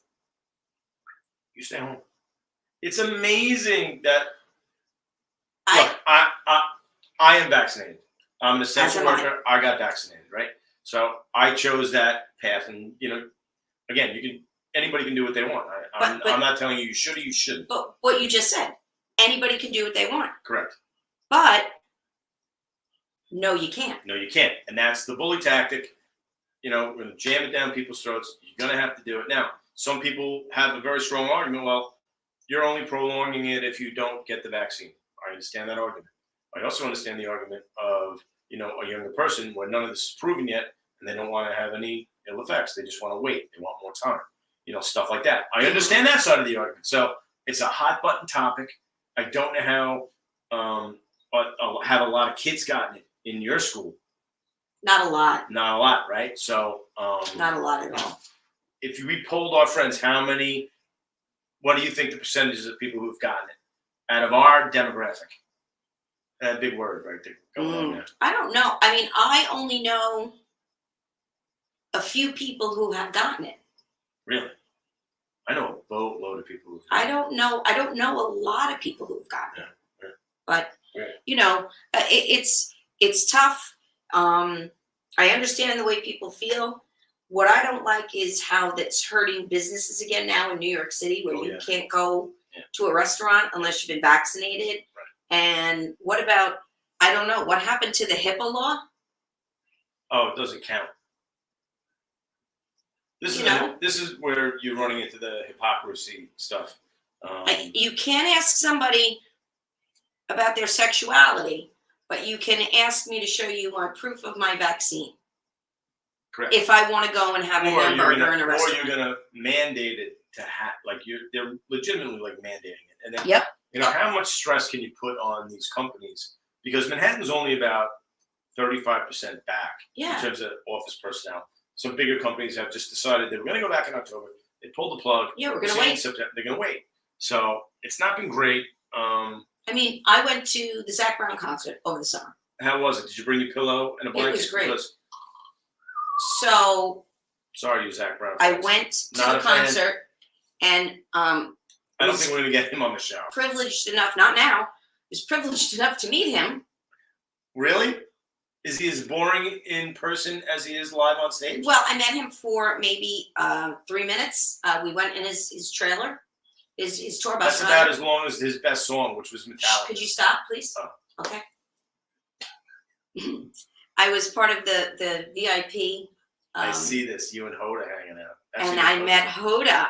B: you stay home. It's amazing that look, I am vaccinated. I'm an essential
C: As am I.
B: worker. I got vaccinated, right? So I chose that path, and again, anybody can do what they want. I'm not telling you should or you shouldn't.
C: But what you just said, anybody can do what they want.
B: Correct.
C: But no, you can't.
B: No, you can't, and that's the bully tactic. We're gonna jam it down people's throats. You're gonna have to do it. Now, some people have a very strong argument. Well, you're only prolonging it if you don't get the vaccine. I understand that argument. I also understand the argument of a younger person where none of this is proven yet, and they don't want to have any ill effects. They just want to wait. They want more time. Stuff like that. I understand that side of the argument. So it's a hot button topic. I don't know how, but have a lot of kids gotten it in your school?
C: Not a lot.
B: Not a lot, right? So
C: Not a lot at all.
B: if we polled our friends, what do you think the percentages of people who've gotten it out of our demographic? That big word right there. Going on there.
C: I don't know. I mean, I only know a few people who have gotten it.
B: Really? I know a boatload of people who've
C: I don't know a lot of people who've gotten it.
B: Yeah.
C: But
B: Yeah.
C: it's tough. I understand the way people feel. What I don't like is how that's hurting businesses again now in New York City, where you can't go to a restaurant unless you've been vaccinated.
B: Right.
C: And what about, I don't know, what happened to the HIPAA law?
B: Oh, it doesn't count. This is where you're running into the hypocrisy stuff.
C: You can't ask somebody about their sexuality, but you can ask me to show you my proof of my vaccine.
B: Correct.
C: If I want to go and have a hamburger in a restaurant.
B: Or you're gonna mandate it to have, they're legitimately mandating it. And then,
C: Yep.
B: how much stress can you put on these companies because Manhattan's only about 35% back in
C: Yeah.
B: terms of office personnel. Some bigger companies have just decided that we're going to go back in October. They pulled the plug.
C: Yeah, we're gonna
B: saying
C: wait.
B: September, they're going to wait. So it's not been great.
C: I mean, I went to the Zac Brown concert over the summer.
B: How was it? Did you bring your pillow and a blanket?
C: It was great.
B: Because,
C: So
B: sorry, you Zac Brown.
C: I
B: fans.
C: went to
B: Not
C: the
B: a fan.
C: concert, and
B: I don't
C: was
B: think we're going to get him on the show.
C: privileged enough, not now, was privileged enough to meet him.
B: Really? Is he as boring in person as he is live on stage?
C: Well, I met him for maybe 3 minutes. We went in his trailer, his tour bus.
B: That's about as long as his best song, which was Metallica.
C: Could you stop, please?
B: Oh.
C: Okay. I was part of the VIP.
B: I see this. You and Hoda hanging out. That's
C: And
B: even
C: I
B: better.
C: met Hoda.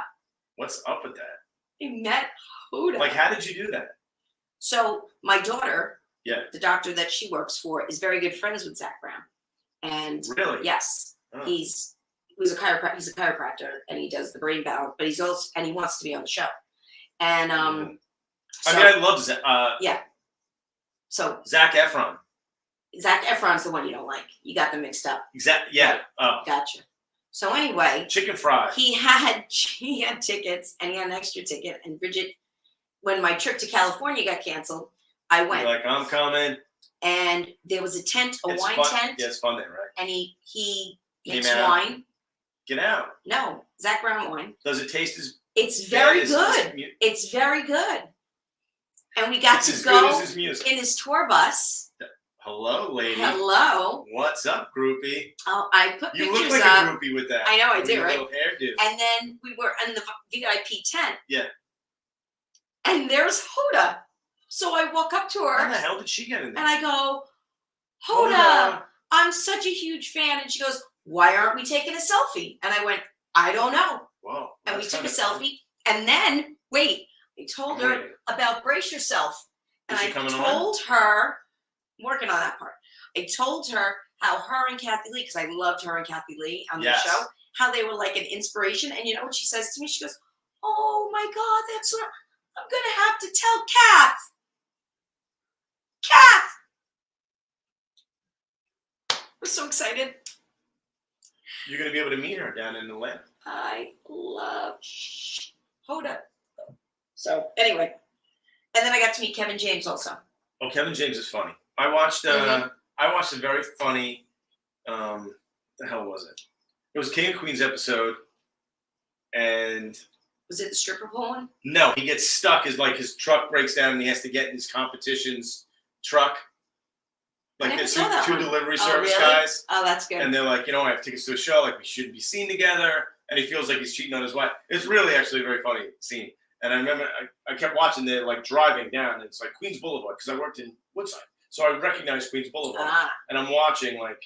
B: What's up with that?
C: I met Hoda.
B: Like, how did you do that?
C: So my daughter,
B: Yeah.
C: the doctor that she works for, is very good friends with Zac Brown. And
B: Really?
C: yes,
B: Oh.
C: he's a chiropractor and he does the brain balance, but he wants to be on the show. And
B: I love Zac.
C: So
B: Zac Efron.
C: Zac Efron's the one you don't like. You got them mixed up.
B: Yeah. Oh,
C: Gotcha. So anyway,
B: chicken fry.
C: he had tickets and he had an extra ticket. And Bridget, when my trip to California got canceled, I went.
B: You're like, I'm coming.
C: And there was a tent, a
B: It's
C: wine
B: fun.
C: tent.
B: Yeah, it's fun there, right?
C: And he
B: Came
C: makes
B: out.
C: wine.
B: Get out.
C: No, Zac Brown wine.
B: Does it taste as
C: It's
B: bad
C: very
B: as
C: good.
B: his
C: It's very good. And we got
B: It's
C: to
B: as good as
C: go
B: his music.
C: in his tour bus.
B: Hello, lady.
C: Hello.
B: What's up, groupie?
C: Oh, I put
B: You
C: pictures
B: look like
C: up.
B: a groupie with that.
C: I know I
B: with
C: do,
B: your
C: right?
B: Little hairdo.
C: And then we were in the VIP tent.
B: Yeah.
C: And there's Hoda. So I walk up to her
B: How the hell did she get in there?
C: and I go, Hoda, I'm such a huge fan. And she goes, why aren't we taking a selfie? And I went, I don't know.
B: Whoa.
C: And we
B: that's
C: took a
B: kinda fun.
C: selfie. And then, wait, I told her
B: Wait.
C: about brace yourself. And
B: Is she
C: I
B: coming on?
C: told her, I'm working on that part. I told her how her and Kathy Lee, because I loved her and Kathy Lee on
B: Yes.
C: the show, how they were like an inspiration. And you know what she says to me? She goes, oh my God, that's what I'm going to have to tell Kath. Kath! I'm so excited.
B: You're going to be able to meet her down in Atlanta.
C: I love Hoda. So anyway, and then I got to meet Kevin James also.
B: Oh, Kevin James is funny. I watched a very funny, the hell was it? It was a King of Queens episode, and
C: Was it the stripper pole one?
B: no, he gets stuck. His truck breaks down, and he has to get in his competition's truck.
C: I
B: Like
C: never
B: the
C: saw that
B: two
C: one.
B: delivery
C: Oh,
B: service
C: really?
B: guys,
C: Oh, that's good.
B: and they're like, I have tickets to a show. Like we shouldn't be seen together, and he feels like he's cheating on his wife. It's really actually a very funny scene. And I remember I kept watching. They're like driving down, and it's like Queens Boulevard because I worked in Woodside, so I recognized Queens Boulevard. And I'm watching like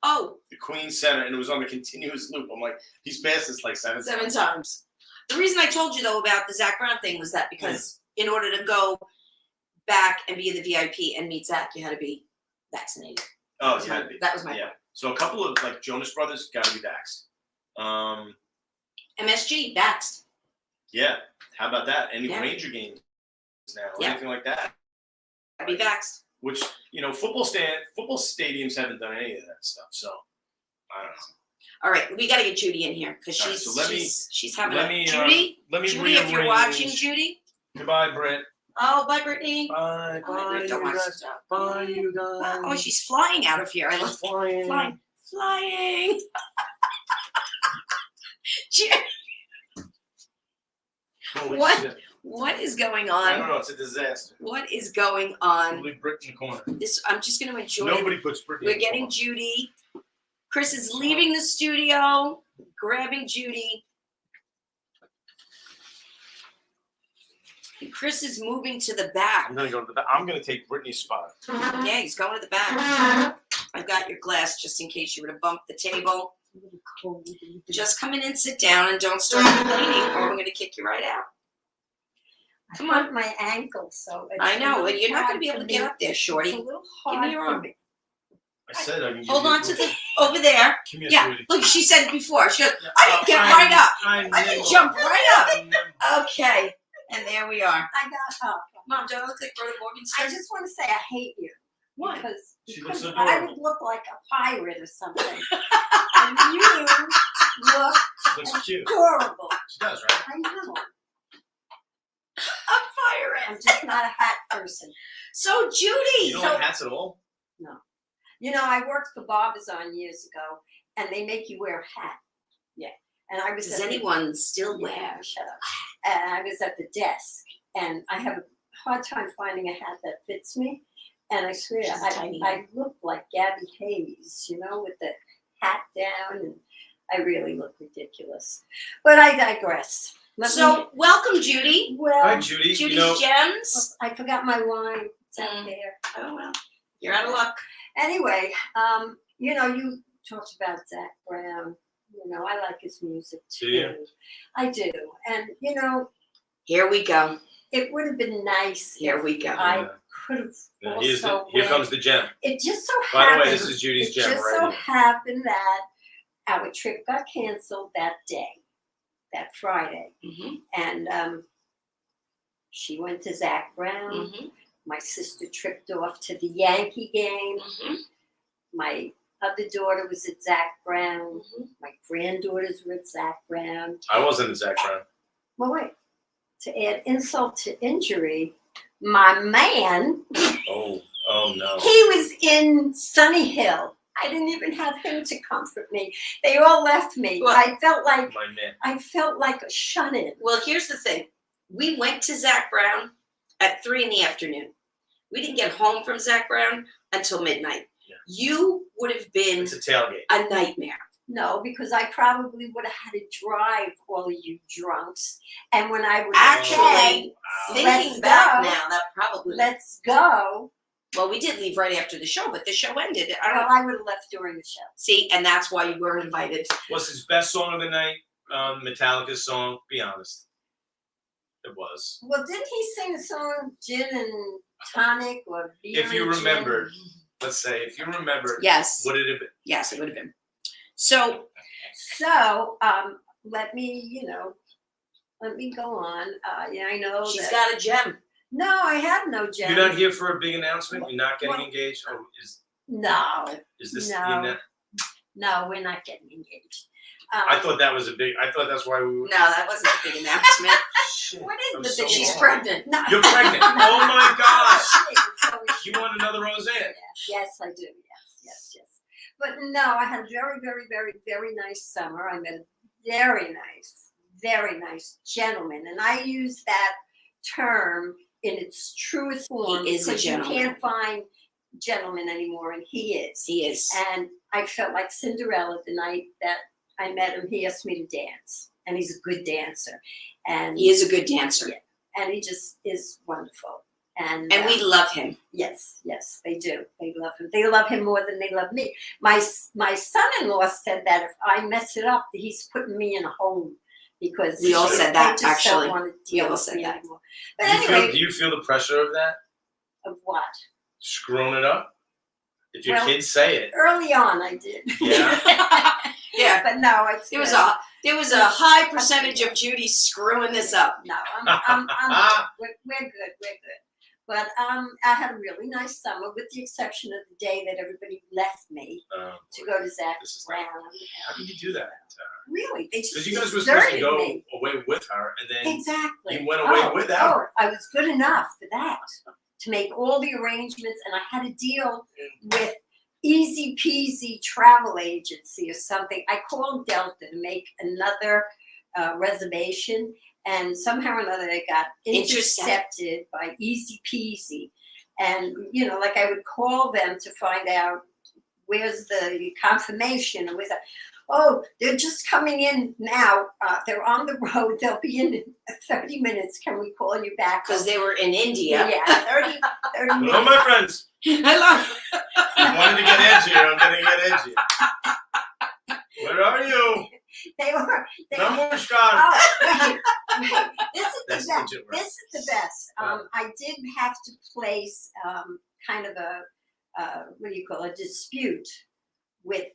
B: the Queens Center, and it was on the continuous loop. I'm like, he's passed this like seven
C: times. The reason I told you though about the Zac Brown thing was that because in order to go back and be in the VIP and meet Zac, you had to be vaccinated.
B: Oh,
C: That was my
B: yeah.
C: point.
B: So a couple of like Jonas Brothers got to be vaxxed.
C: MSG, vaxxed.
B: Yeah. How about that? Any
C: Yeah.
B: Ranger games now, or
C: Yeah.
B: anything like that?
C: Be vaxxed.
B: Which football stadiums haven't done any of that stuff. So I don't know.
C: All right, we got to get Judy in here because
B: All right,
C: she's having
B: let
C: a
B: me,
C: Judy.
B: let me
C: Judy, if you're
B: rearrange.
C: watching, Judy.
B: Goodbye, Britt.
C: Oh, bye, Brittany.
B: Bye,
C: Oh, Britt, don't watch
B: guys.
C: this stuff.
B: Bye, you guys.
C: Oh, she's flying out of here. I love
B: flying.
C: flying.
B: Holy
C: What?
B: shit.
C: What is going
B: I don't
C: on?
B: know. It's a disaster.
C: What is going on?
B: Leave Britt in the corner.
C: I'm just going to enjoy.
B: Nobody puts Britt in
C: We're
B: the
C: getting
B: corner.
C: Judy. Chris is leaving the studio, grabbing Judy. And Chris is moving to the back.
B: I'm gonna go to the back. I'm gonna take Brittany's spot.
C: Yeah, he's going to the back. I've got your glass just in case you were to bump the table. Just come in and sit down and don't start complaining or I'm going to kick you right out. Come on.
D: My ankle, so it's
C: I know,
D: a little
C: and you're not going to be
D: hard
C: able to
D: for
C: get
D: me.
C: up there,
D: It's
C: shorty.
D: a little
C: Give
D: hard
C: me your
D: for
C: arm.
D: me.
B: I said I can.
C: Hold on to the over there.
B: Give me a
C: Yeah,
B: sweetie.
C: look, she said it before. She goes, I can get right up. I can jump right up. Okay, and there we are.
D: I got up.
C: Mom, do I look like Rhoda Morgan?
D: I just want to say I hate you.
C: Why?
D: Because
B: She looks
D: I
B: adorable.
D: would look like a pirate or something. And you look
B: She looks cute.
D: adorable.
B: She does, right?
D: I know.
C: I'm pirate.
D: I'm just not a hat person.
C: So Judy,
B: You don't like hats at all?
D: No. You know, I worked for Barbizon years ago, and they make you wear a hat. Yeah. And I was
C: does
D: at the-
C: anyone still
D: Yeah,
C: wear?
D: shut up. And I was at the desk, and I have a hard time finding a hat that fits me. And I swear,
C: She's tiny.
D: I look like Gabby Hayes, you know, with the hat down, and I really look ridiculous. But I digress.
C: So welcome, Judy.
D: Well,
B: Hi, Judy.
C: Judy's
B: You know,
C: Gems.
D: I forgot my wine. It's out
C: Mm.
D: there.
C: Oh well, you're out of luck.
D: Anyway, you know, you talked about Zach Brown. You know, I like his music too.
B: Do you?
D: I do. And, you know,
C: Here we go.
D: it would have been nice
C: Here
D: if
C: we go.
D: I
B: Yeah.
D: could have
B: yeah,
D: also
B: here
D: went-
B: comes the gem.
D: It just so
B: By the
D: happened.
B: way, this is Judy's
D: it
B: gem
D: just
B: right
D: so
B: here.
D: happened that our trip got canceled that day, that Friday.
C: Mm-hmm.
D: And she went to Zach Brown.
C: Mm-hmm.
D: My sister tripped off to the Yankee game.
C: Mm-hmm.
D: My other daughter was at Zach Brown.
C: Mm-hmm.
D: My granddaughters were at Zach Brown.
B: I wasn't a Zach Brown.
D: Well, wait. To add insult to injury, my man,
B: Oh no.
D: he was in Sunny Hill. I didn't even have him to comfort me. They all left me.
C: Well-
D: I felt like
B: My man.
D: a shut-in.
C: Well, here's the thing. We went to Zach Brown at 3 p.m. We didn't get home from Zach Brown until midnight.
B: Yeah.
C: You would have been
B: It's a tailgate.
C: a nightmare.
D: No, because I probably would have had to drive all of you drunks. And when I would
C: Actually,
B: Wow.
C: thinking
D: Let's
C: back
D: go.
C: now, that probably.
D: let's go.
C: Well, we did leave right after the show, but the show ended. I don't
D: Well, I would have left during the show.
C: see, and that's why you weren't invited.
B: Was his best song of the night Metallica's song? Be honest. It was.
D: Well, didn't he sing a song, Gin and Tonic or Beer
B: If you
D: and Gin?
B: remembered, let's say, if you remembered,
C: Yes,
B: would it have been?
C: yes, it would have been. So
D: So, let me go on. Yeah, I know
C: she's
D: that.
C: got a gem.
D: No, I have no gem.
B: You're not here for a big announcement? You're not getting
D: Well-
B: engaged? Or
D: No,
B: is this
D: No. no, we're not getting engaged.
B: I thought that was a big, I thought that's why we were.
C: No, that wasn't a big announcement.
B: Shit,
D: What is
B: I'm
D: the
B: so
D: big?
C: She's
B: wrong.
C: pregnant.
D: No.
B: You're pregnant. Oh my gosh.
D: So is
B: You
D: she.
B: want another Roseanne?
D: Yes, I do. Yes. But no, I had a very, very, very, very nice summer. I met a very nice gentleman, and I use that term in its truest form
C: He is a
D: because you
C: gentleman.
D: can't find gentlemen anymore, and he is.
C: He is.
D: And I felt like Cinderella the night that I met him. He asked me to dance, and he's a good dancer, and
C: He is a good dancer.
D: Yeah. and he just is wonderful. And
C: And we love him.
D: yes, they do. They love him. They love him more than they love me. My son-in-law said that if I mess it up, he's putting me in a home because
C: We all
D: they
C: said that,
D: just
C: actually.
D: Don't want to
C: We
D: deal
C: all
D: with
C: said
D: me
C: that.
D: anymore. But
B: Do
D: anyway,
B: you feel the pressure of that?
D: of what?
B: Screwing it up? If your
D: Well-
B: kids say it.
D: Early on, I did.
B: Yeah.
C: Yeah.
D: but no, it's
C: There was
D: good.
C: there was a high percentage of Judy screwing this up.
D: No, I'm we're good. We're good. But I had a really nice summer, with the exception of the day that everybody left me to go to Zach
B: This is
D: Brown.
B: How can you do that?
D: Really, they just
B: Because you guys were supposed to
D: deserted
B: go
D: me.
B: away with her, and then
D: Exactly.
B: you went away without her.
D: I was good enough for that, to make all the arrangements, and I had a deal with Easy Peasy Travel Agency or something. I called Delta to make another reservation, and somehow or another they got intercepted by Easy Peasy. And, like I would call them to find out where's the confirmation, and where's that. Oh, they're just coming in now. They're on the road. They'll be in 30 minutes. Can we call you back?
C: Because they were in India.
D: Yeah, 30
B: Hello,
D: minutes.
B: my friends.
C: Hello.
B: I wanted to get edgier. I'm going to get edgy. Where are you?
D: They were.
B: Namaskar.
D: Oh, wait. This is
B: That's
D: the best.
B: legit, right?
D: This is the best. I did have to place kind of a what do you call a dispute with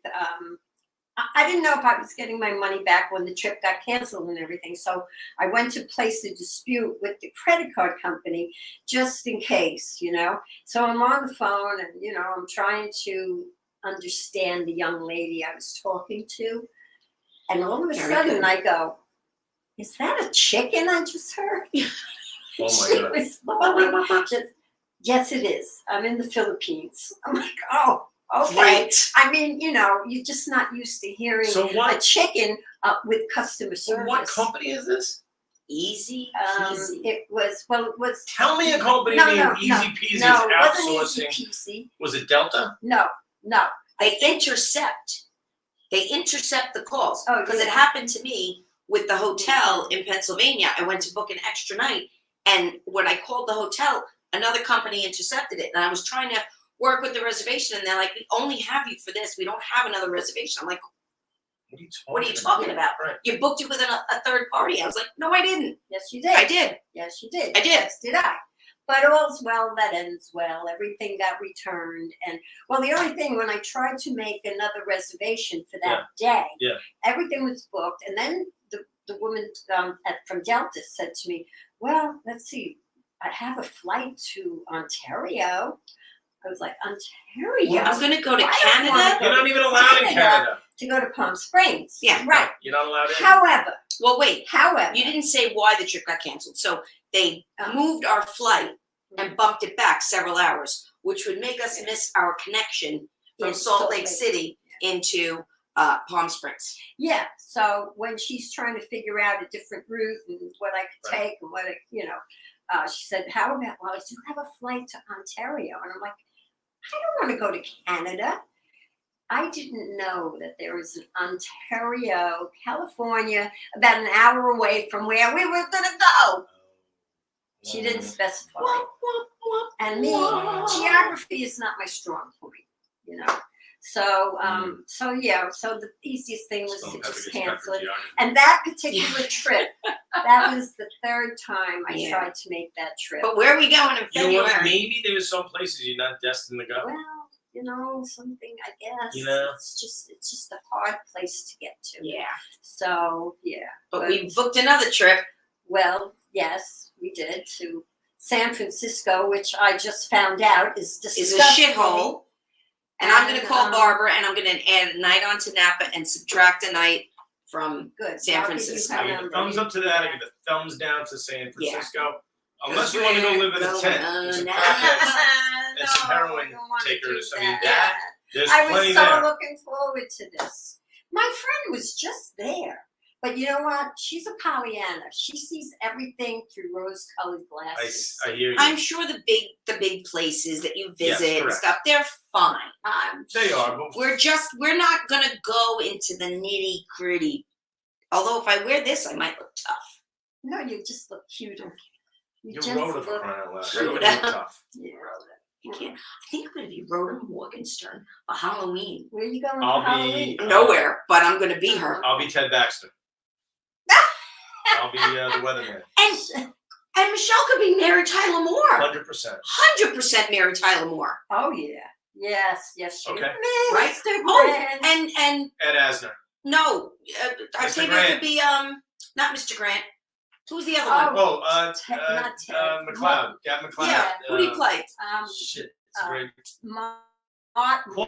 D: I didn't know if I was getting my money back when the trip got canceled and everything. So I went to place a dispute with the credit card company just in case, So I'm on the phone and, I'm trying to understand the young lady I was talking to. And all of a
C: Very
D: sudden
C: good.
D: I go, is that a chicken I just heard?
B: Oh my
D: She
B: God.
D: was slowly just, yes, it is. I'm in the Philippines. I'm like, oh, okay.
C: Right.
D: I mean, you're just not used to hearing
B: So
D: a
B: what?
D: chicken with customer service.
B: What company is this?
C: Easy peasy.
D: It was.
B: Tell me a company
D: No,
B: named
D: no,
B: Easy
D: no,
B: Peasy
D: no,
B: is
D: it wasn't
B: outsourcing.
D: Easy Peasy.
B: Was it Delta?
D: No.
C: They intercept the calls.
D: Oh,
C: Because
D: yeah.
C: it happened to me with the hotel in Pennsylvania. I went to book an extra night, and when I called the hotel, another company intercepted it, and I was trying to work with the reservation, and they're like, we only have you for this. We don't have another reservation. I'm like, what are you talking about?
B: Right.
C: You booked it with a third party. I was like, no, I didn't.
D: Yes, you did.
C: I did.
D: Yes, you did.
C: I did.
D: Yes, did I. But all's well that ends well. Everything got returned. And, the only thing, when I tried to make another reservation for that day, everything was booked. And then the woman from Delta said to me, well, let's see, I have a flight to Ontario. I was like, Ontario?
C: I'm going to go to
D: I don't
C: Canada.
D: wanna go
B: You're not even allowed in Canada.
D: to go to Palm Springs.
C: Yeah.
D: Right.
B: You're not allowed in.
D: However,
C: Well, wait.
D: However,
C: You didn't say why the trip got canceled. So they
D: Oh.
C: moved our flight and bumped it back several hours, which would make us miss our connection from
D: in
C: Salt Lake City into Palm Springs.
D: Yeah. So when she's trying to figure out a different route and what I could
B: Right.
D: take and what she said, how about, well, I do have a flight to Ontario. And I'm like, I don't want to go to Canada. I didn't know that there was an Ontario, California, about an hour away from where we were going to go. She didn't specify. And me, geography is not my strong point, So, so the easiest thing was to just cancel it. And that particular trip, that was the third time I tried to make that trip.
C: But where are we going in
B: You know what?
C: February?
B: Maybe there's some places you're not destined to go.
D: Well, something, I guess. It's just a hard place to get to.
C: Yeah.
D: So, yeah.
C: But we booked another trip.
D: Well, yes, we did, to San Francisco, which I just found out is disgusting.
C: Is a shithole. And I'm going to call
D: And,
C: Barbara, and I'm going to add a night onto Napa and subtract a night from
D: Good.
C: San
D: I'll give you
C: Francisco.
D: her
B: I give a
D: number.
B: thumbs up to that. I give a thumbs down to San Francisco. Unless you want to go live in a tent with some crackheads and some heroin
D: I don't wanna
B: takers.
D: do
B: I mean, that, there's
D: I
B: plenty
D: was so
B: there.
D: looking forward to this. My friend was just there. But you know what? She's a Pollyanna. She sees everything through rose-colored glasses.
B: I hear you.
C: I'm sure the big places that you
B: Yes,
C: visit and
B: correct.
C: stuff, they're fine.
B: They are. But
C: We're not going to go into the nitty gritty. Although if I wear this, I might look tough.
D: No, you just look cute. You
B: you're
D: just
B: Rhoda for
D: look
B: crying out loud.
C: Rhoda.
B: You're gonna look tough.
D: Yeah.
C: I can't. I think I'm going to be Rhoda Morgenstern for Halloween.
D: Where are you going
B: I'll
D: for Halloween?
B: be-
C: Nowhere, but I'm going to be her.
B: I'll be Ted Baxter. I'll be the weatherman.
C: And Michelle could be Mary Tyler Moore.
B: 100%.
C: 100% Mary Tyler Moore.
D: Oh yeah. Yes, she
B: Okay.
C: Right?
D: Mr.
C: Oh,
D: Grant.
C: and
B: Ed Asner.
C: no,
B: Mr.
C: Octavia
B: Grant.
C: could be not Mr. Grant. Who's the other one?
B: Oh,
D: Not Ted.
B: McLeod. Gavin McLeod.
C: Yeah, who do you play?
B: Shit. It's great.
D: Martin.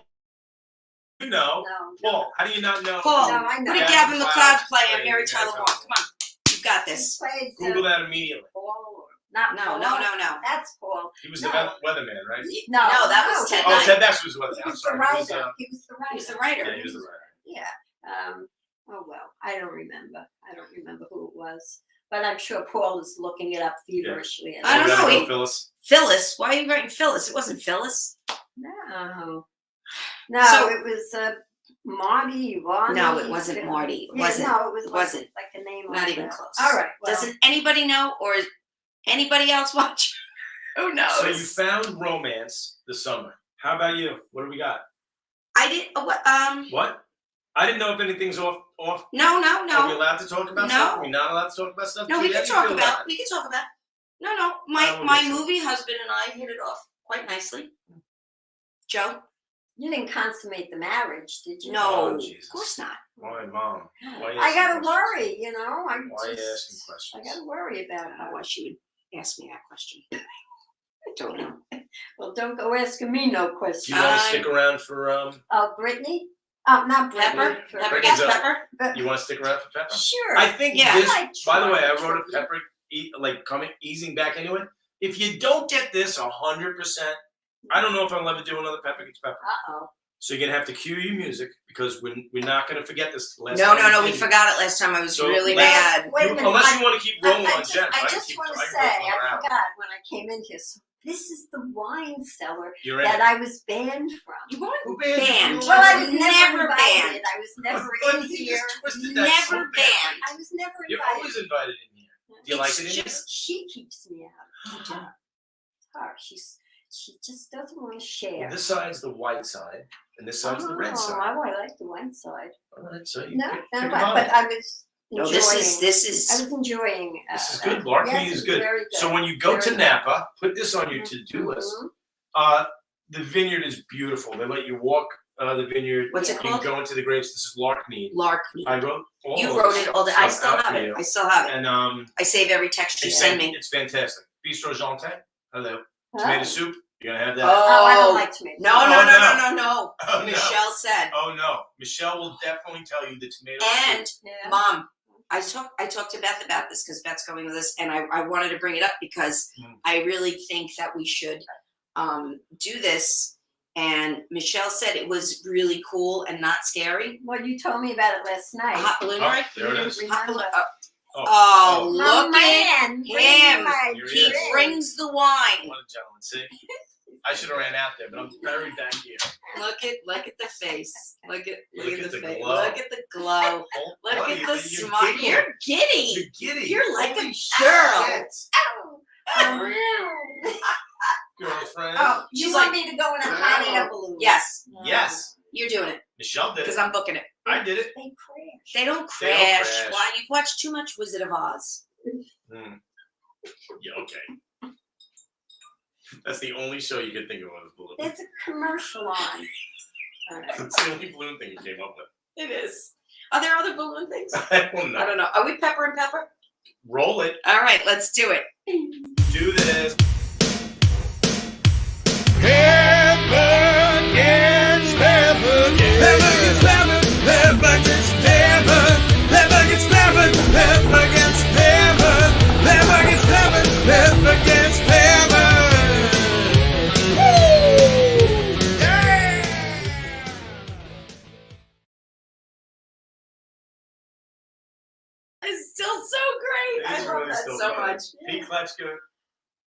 B: You know.
D: No.
B: Paul, how do you not know?
C: Paul.
D: No, I know.
C: Who did
B: Gavin
C: Gavin
B: McLeod
C: McLeod play
B: played
C: and Mary
B: Mary
C: Tyler
B: Tyler
C: Moore?
B: Moore.
C: Come on, you've got this.
D: Played,
B: Google that immediately.
D: Paul. Not
C: No,
D: Paul.
C: no.
D: That's Paul.
B: He was
D: No.
B: the weatherman, right?
D: No,
C: that was Ted
B: Oh,
C: Knight.
B: Ted Baxter was the
D: He
B: weatherman. I'm
D: was the
B: sorry.
D: writer. He was the writer.
C: He was the writer.
B: Yeah, he was the writer.
D: Yeah. Oh well, I don't remember. Who it was, but I'm sure Paul is looking it up feverishly.
C: I don't
B: We're gonna
C: know.
B: go, Phyllis.
C: Phyllis. Why are you writing Phyllis? It wasn't Phyllis.
D: No,
C: So-
D: it was Marty. Ronnie.
C: No, it wasn't Marty. It
D: Yeah,
C: wasn't.
D: no, it was
C: It
D: like,
C: wasn't.
D: like a name.
C: Not
D: like
C: even
D: that.
C: close.
D: All right. Well,
C: Doesn't anybody know, or is anybody else watch? Who knows?
B: So you found romance this summer. How about you? What do we got?
C: I did.
B: What? I didn't know if anything's off.
C: No.
B: Are we allowed to talk about
C: No.
B: stuff? Are we not allowed to talk about stuff?
C: No, we can talk about. We can talk about. No.
B: I don't
C: My
B: think so.
C: movie husband and I hit it off quite nicely. Joe.
D: You didn't consummate the marriage, did you?
C: No,
B: Oh, Jesus.
C: of course not.
B: Why, Mom? Why you
D: I
B: asking
D: gotta
B: questions?
D: worry, you know.
B: Why are you asking
D: I
B: questions?
D: gotta worry
C: I
D: about
C: don't know
D: her.
C: why she would ask me that question. I don't know.
D: Well, don't go asking me no
B: Do
D: questions.
B: you want to stick around for
D: Oh, Brittany? Oh, not Brittany.
C: Pepper?
D: for-
C: Pepper?
B: Brittany's
C: Yes,
B: up.
C: Pepper?
D: but-
B: You want to stick around for Pepper?
D: Sure.
B: I think
C: Yeah.
B: this.
D: I like
B: By the way, I
D: trying
B: wrote a
D: to-
B: Pepper, like coming easing back into it. If you don't get this 100%, I don't know if I'll ever do another Pepper Gets Pepper.
D: Uh-oh.
B: So you're gonna have to cue your music because we're not gonna forget this. Last
C: No,
B: time
C: we
B: did.
C: forgot it last time. I was
B: So
C: really
B: let's-
C: mad.
D: Wait a minute.
B: Unless you want to keep rolling on Jen.
D: I just want to say, I
B: forgot.
D: forgot when I came in here. So this is the wine cellar
B: You're in.
D: that I was banned from.
C: You weren't
B: Who banned you?
C: banned.
B: You
D: Well, I
B: were-
D: was
C: Never
D: never
C: banned.
D: invited. I was never
B: But
D: in
B: you
D: here.
B: just twisted that
C: Never
B: so
C: banned.
B: badly.
D: I was never
B: You're
D: invited.
B: always invited in here. Do you like it in here?
D: She keeps me out. It's her. She just doesn't want to share.
B: Well, this side's the white side, and this side's the red side.
D: Oh, I like the white side.
B: All right, so you
D: No,
B: pick
D: no,
B: a
D: but
B: bottle.
D: I was
C: No,
D: enjoying.
C: this
D: I
C: is
D: was enjoying.
B: This is good. Lark
D: yes,
B: meat is
D: it's
B: good.
D: very
B: So when you go
D: Very
B: to
D: good.
B: Napa, put this on your to-do list.
D: Mhm.
B: The vineyard is beautiful. They let you walk the vineyard.
C: What's it
B: You
C: called?
B: can go into the grapes. This is Lark mead.
C: Lark meat.
B: I wrote all
C: You
B: of
C: wrote
B: this
C: it all the I
B: stuff
C: still
B: out
C: have
B: for
C: it.
B: you.
C: I still have it.
B: And
C: I save every text you send me.
B: it's fantastic. Bistro Janté. Hello.
D: Huh?
B: Tomato soup. You're gonna have that.
D: Oh, I don't like tomatoes.
C: No.
B: Oh, no. Oh, no.
C: Michelle said.
B: Oh no. Michelle will definitely tell you the tomato
C: And
B: soup.
D: Yeah.
C: Mom, I talked to Beth about this because Beth's going with us, and I wanted to bring it up because I really think that we should do this. And Michelle said it was really cool and not scary.
D: Well, you told me about it last
C: A
D: night.
C: hot balloon
B: Oh,
C: ride.
B: there it
D: You
B: is.
D: didn't
C: Hot
D: remember.
C: balloon.
B: Oh,
C: Oh,
D: My
C: look at
D: man,
C: him.
D: my
B: Here
C: he
B: is.
C: brings the wine.
B: What a gentleman. See? I should have ran out there, but I'm buried back here.
C: Look at the face. Look at
B: Look at
C: the
B: the
C: face.
B: glow.
C: look at the glow.
B: Oh,
C: Look
B: buddy,
C: at the
B: you're
C: smile.
B: giggling.
C: You're giddy.
B: You're giddy.
C: You're like a
B: Holy
C: girl.
B: shit. Girlfriend.
D: Oh, you
C: She's
D: want
C: like,
D: me to go in a hot air balloon?
C: Yes,
B: Yes.
C: you're doing it
B: Michelle did
C: because
B: it.
C: I'm booking it.
B: I did it.
D: They crash.
C: They don't
B: They don't
C: crash.
B: crash.
C: Why? You've watched too much Wizard of Oz.
B: Hmm. Yeah, okay. That's the only show you could think of was balloon.
D: There's a commercial on. All right.
B: That's the only balloon thing you came up with.
C: It is. Are there other balloon things?
B: I don't know.
C: I don't know. Are we pepper and pepper?
B: Roll it.
C: All right, let's do it.
B: Do this.
E: Pepper gets pepper, pepper gets pepper, pepper gets pepper, pepper gets pepper, pepper gets pepper, pepper gets pepper, pepper gets pepper. Woo! Yeah!
C: It's still so great. I
B: It's
C: love
B: really
C: that
B: still
C: so
B: funny.
C: much.
B: Pete Kletchko. my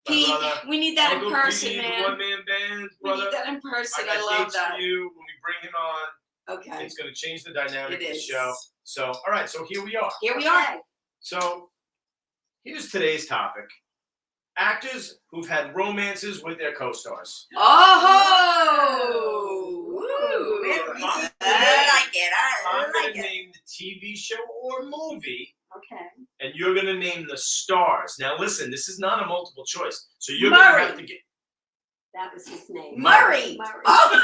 C: Pete,
B: brother,
C: we need that
B: Uncle
C: in person,
B: Pete,
C: man.
B: One man band,
C: We
B: brother.
C: need that in person.
B: I
C: I
B: got
C: love
B: dates
C: that.
B: for you when we bring him on.
C: Okay.
B: It's going to change the dynamic
C: It
B: of the
C: is.
B: show. So, all right. So here we are.
C: Here we are.
B: So here's today's topic: actors who've had romances with their co-stars.
C: Oh! Woo.
B: I'm
C: I like it. I
B: I'm
C: like
B: going to
C: it.
B: name the TV show or movie,
D: Okay.
B: and you're going to name the stars. Now, listen, this is not a multiple choice, so you're going to
C: Murray.
B: have to get.
D: That was his name.
C: Murray.
D: Murray.
C: Oh!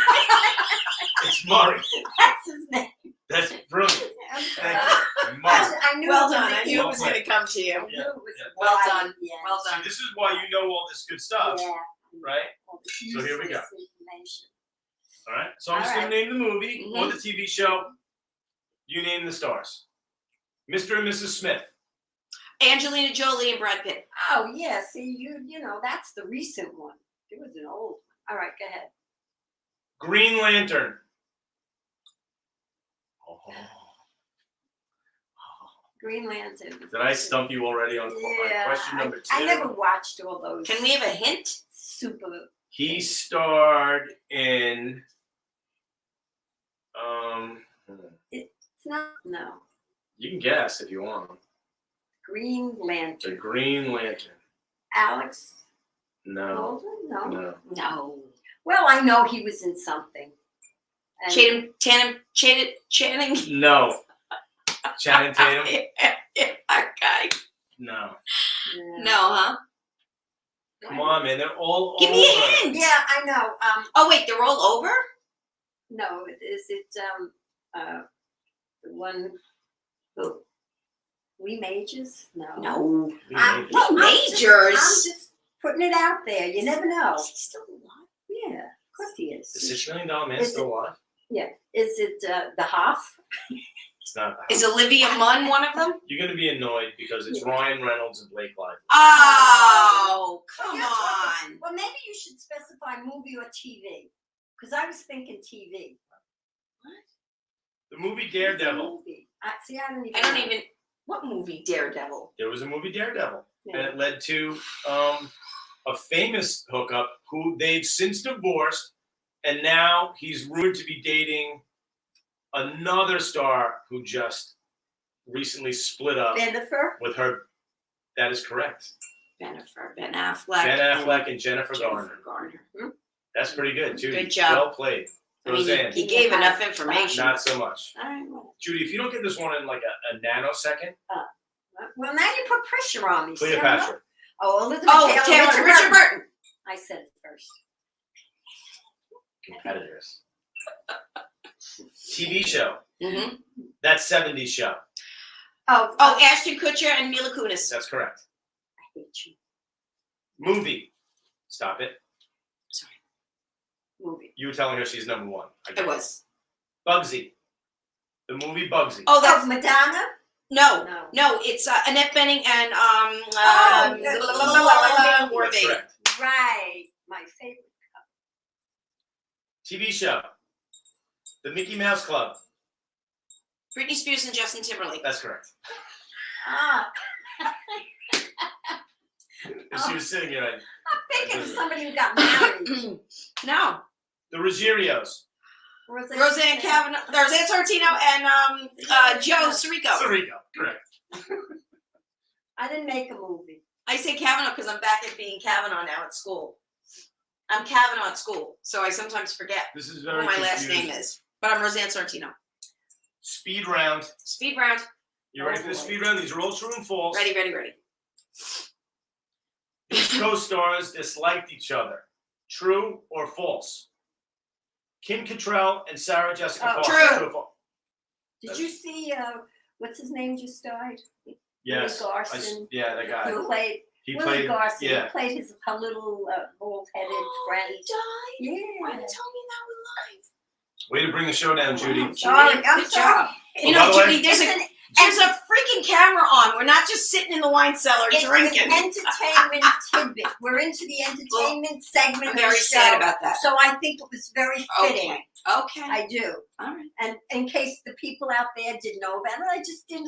B: It's Murray.
D: That's his name.
B: That's brilliant.
D: I'm
B: Thank
D: sorry.
B: you, Murray.
D: I knew
C: Well
D: it was
C: done.
D: a
C: I knew it was
B: Well
C: going to come to you.
D: I knew it was
B: Yeah.
C: Well
D: right,
C: done.
D: Yeah.
C: Well
B: See,
C: done.
B: this is why you know all this good stuff,
D: Yeah.
B: right?
D: All the
B: So here we go.
D: useless information.
B: All right. So I'm just
D: All
B: going to name the movie
C: Mm-hmm.
B: or the TV show. You name the stars. Mr. and Mrs. Smith.
C: Angelina Jolie and Brad Pitt.
D: Oh yeah, see you know that's the recent one. It was an old one. All right, go ahead.
B: Green Lantern. Oh.
D: Green Lantern.
B: Did I stump you already on
D: Yeah.
B: question number 2?
D: I never watched all those.
C: Can we have a hint?
D: super?
B: He starred in.
D: It's not no.
B: You can guess if you want.
D: Green
B: The
D: Lantern.
B: Green Lantern.
D: Alex
B: No.
D: Holden? No.
B: No.
C: No.
D: Well, I know he was in something. And
C: Channing.
B: No. Channing Tatum.
C: Okay.
B: No.
D: Yeah.
C: No, huh?
B: Come on, man. They're all
C: Give me a
B: over.
C: hint.
D: Yeah, I know.
C: Oh wait, they're all over.
D: No, is it the one who we majors? No.
C: No.
D: I'm
C: Majors.
D: just putting it out there. You never know.
C: Is he still alive?
D: Yeah, of course he is.
B: The $6 million man
D: Is
B: still alive?
D: Yeah. Is it the Hoff?
B: It's not that.
C: Is Olivia Munn one of them?
B: You're going to be annoyed because it's Ryan Reynolds and Blake Lively.
C: Oh, come
D: Well, that's
C: on.
D: Well, maybe you should specify movie or TV. Because I was thinking TV.
B: The movie
D: It's a
B: Daredevil.
D: movie. See, I don't even.
C: I don't
D: know.
C: even. What movie? Daredevil.
B: There was a movie Daredevil.
D: Yeah.
B: And it led to a famous hookup who they've since divorced. And now he's rumored to be dating another star who just recently split up
D: Jennifer.
B: with her. That is correct.
C: Ben Affleck.
B: Ben Affleck and Jennifer Garner.
C: Garner.
B: That's pretty good, Judy.
C: Good job.
B: Well played.
C: I mean,
B: Roseanne,
C: he gave enough information.
B: not so much.
C: All right, well.
B: Judy, if you don't get this one in like a nanosecond,
D: Well, now you put pressure on me. See, I'm
B: Cleopatra.
D: not- Oh, Elizabeth
C: Oh, Taylor, Richard Burton.
D: I said it first.
B: Competitors. TV show.
C: Mm-hmm.
B: That 70s show.
D: Oh,
C: Oh, Ashton Kutcher and Mila Kunis.
B: That's correct.
D: I hate you.
B: Movie. Stop it.
D: Movie.
B: You were telling her she's number one. I get
C: It was.
B: Bugsy. The movie Bugsy.
C: Oh,
D: Oh,
C: that's
D: Madonna?
C: no.
D: No.
C: No, it's Annette Bening and
D: Oh,
C: War
B: That's
C: Baby.
B: correct.
D: Right. My favorite.
B: TV show. The Mickey Mouse Club.
C: Britney Spears and Justin Timberlake.
B: That's correct.
D: Ah,
B: She was sitting here.
D: I'm thinking of somebody who got married.
C: No.
B: The Ruggierios.
C: Roseanne Kavanaugh, Roseanne Sortino, and Joe Sirico.
B: Sirico. Correct.
D: I didn't make a movie.
C: I say Kavanaugh because I'm back at being Kavanaugh now at school. I'm Kavanaugh at school, so I sometimes forget
B: This is
C: who
B: very
C: my last
B: confusing.
C: name is. But I'm Roseanne Sortino.
B: Speed round.
C: Speed round.
B: You ready for the speed round? These are all true and false.
C: Ready, ready, ready.
B: These co-stars disliked each other. True or false? Kim Cattrall and Sarah Jessica
D: Oh,
B: Parker.
C: true.
B: Or false?
D: Did you see what's his name just died?
B: Yes.
D: Willie Garson.
B: Yeah, that guy.
D: Who played
B: He
D: Willie
B: played.
D: Garson?
B: Yeah.
D: He played her little bald-headed friend.
C: He died.
D: Yeah.
C: Why didn't you tell me that we're live?
B: Way to bring the show down, Judy.
C: Wow,
D: Sorry, I'm
C: good
D: sorry.
C: job. You
B: by
C: know,
B: the way-
C: Judy, there's a freaking camera on. We're not just sitting in the wine cellar
D: It's
C: drinking.
D: an entertainment tidbit. We're into the entertainment segment
C: I'm
D: of the
C: very
D: show.
C: sad about that.
D: So I think it was very fitting.
C: Okay. Okay.
D: I do.
C: All right.
D: And in case the people out there didn't know about it, I just did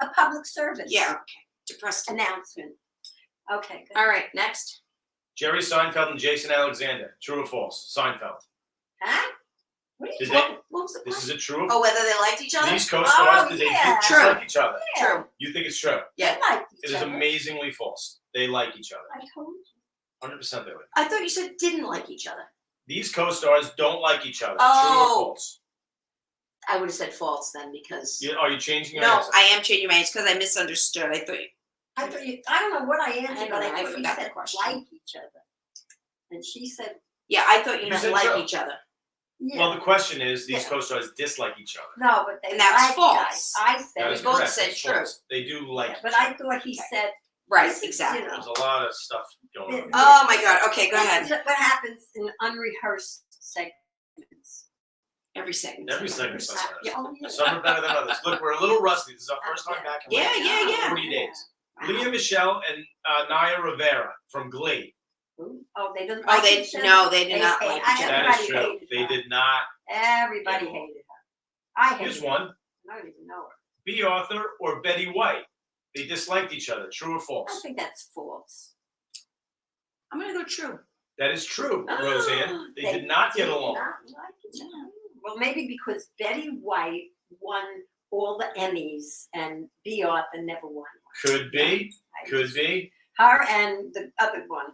D: a public service
C: Yeah. Okay. Depressed.
D: announcement. Okay, good.
C: All right. Next.
B: Jerry Seinfeld and Jason Alexander. True or false? Seinfeld.
D: Huh? What are you
B: Did
D: talking
C: What was the
B: This
C: question?
B: is a true.
C: Oh, whether they liked each other?
B: These co-stars,
D: Oh,
B: did
D: yeah.
B: they
C: True.
B: dislike each other?
D: about?
C: True.
B: You think it's true?
C: Yeah.
D: I liked
B: It
D: each
B: is
D: other.
B: amazingly false. They like each other.
D: I told you.
B: 100% they like.
C: I thought you said didn't like each other.
B: These co-stars don't like each other.
C: Oh.
B: True or false?
C: I would have said false then because.
B: Are you changing your
C: No,
B: answer?
C: I am changing my answer because I misunderstood. I thought.
D: I don't know what I answered,
C: I
D: but
C: know,
D: I
C: I
D: thought you
C: forgot the
D: said
C: question.
D: like each other. And she said,
C: Yeah, I thought you
B: You
C: meant
B: said
C: like
B: true.
C: each other.
D: yeah.
B: Well, the question is, these
D: Yeah.
B: co-stars dislike each other.
D: No, but they
C: And that's
D: like
C: false.
D: I
B: That
D: said,
B: is
C: both
B: correct.
C: said
B: That's
C: true.
B: false. They do like.
D: yeah,
B: each
D: but
B: other.
D: I thought he said,
C: Right.
D: This is,
C: Exactly.
D: you know,
B: There's a lot of stuff going on.
C: Oh my God. Okay, go
D: this
C: ahead.
D: is what happens in unrehearsed segments.
C: Every segment.
B: Every segment's like that.
D: Yeah, oh, yeah.
B: Some are better than others. Look, we're a little rusty. This is our first time back in
C: Yeah,
B: like
C: yeah, yeah.
B: 40 days.
C: Wow.
B: Leah Michelle and Naya Rivera from Glee.
D: Oh, they didn't
C: Oh,
D: like
C: they
D: each other?
C: no, they did not
D: They-
C: like
D: I
C: each
D: had-
C: other.
B: That is
D: Everybody
B: true.
D: hated
B: They
D: her.
B: did not.
D: Everybody
B: Yeah.
D: hated her. I hated
B: Here's
D: her.
B: one.
D: I don't even know her.
B: B. Arthur or Betty White. They disliked each other. True or
D: I
B: false?
D: think that's false.
C: I'm gonna go true.
B: That is true,
C: Ah,
B: Roseanne. They did not get
D: did
B: along.
D: not like each other. Well, maybe because Betty White won all the Emmys and B. Arthur never won one.
B: Could be. Could be.
D: Her and the other one,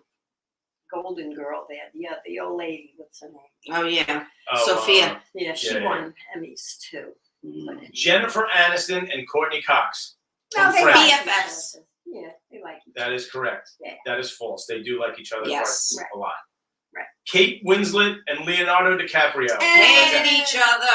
D: Golden Girl there, the old lady, what's her name?
C: Oh yeah.
B: Oh,
C: Sophia.
D: Yeah, she
B: Yeah, yeah.
D: won Emmys too. But anyway.
B: Jennifer Aniston and Courtney Cox.
D: No, they
B: Friends.
D: like each
C: BFFs.
D: other. Yeah, they like each
B: That
D: other.
B: is correct.
D: Yeah.
B: That is false. They do like each other
C: Yes.
B: quite a lot.
D: Right.
B: Kate Winslet and Leonardo DiCaprio.
C: Hated each other.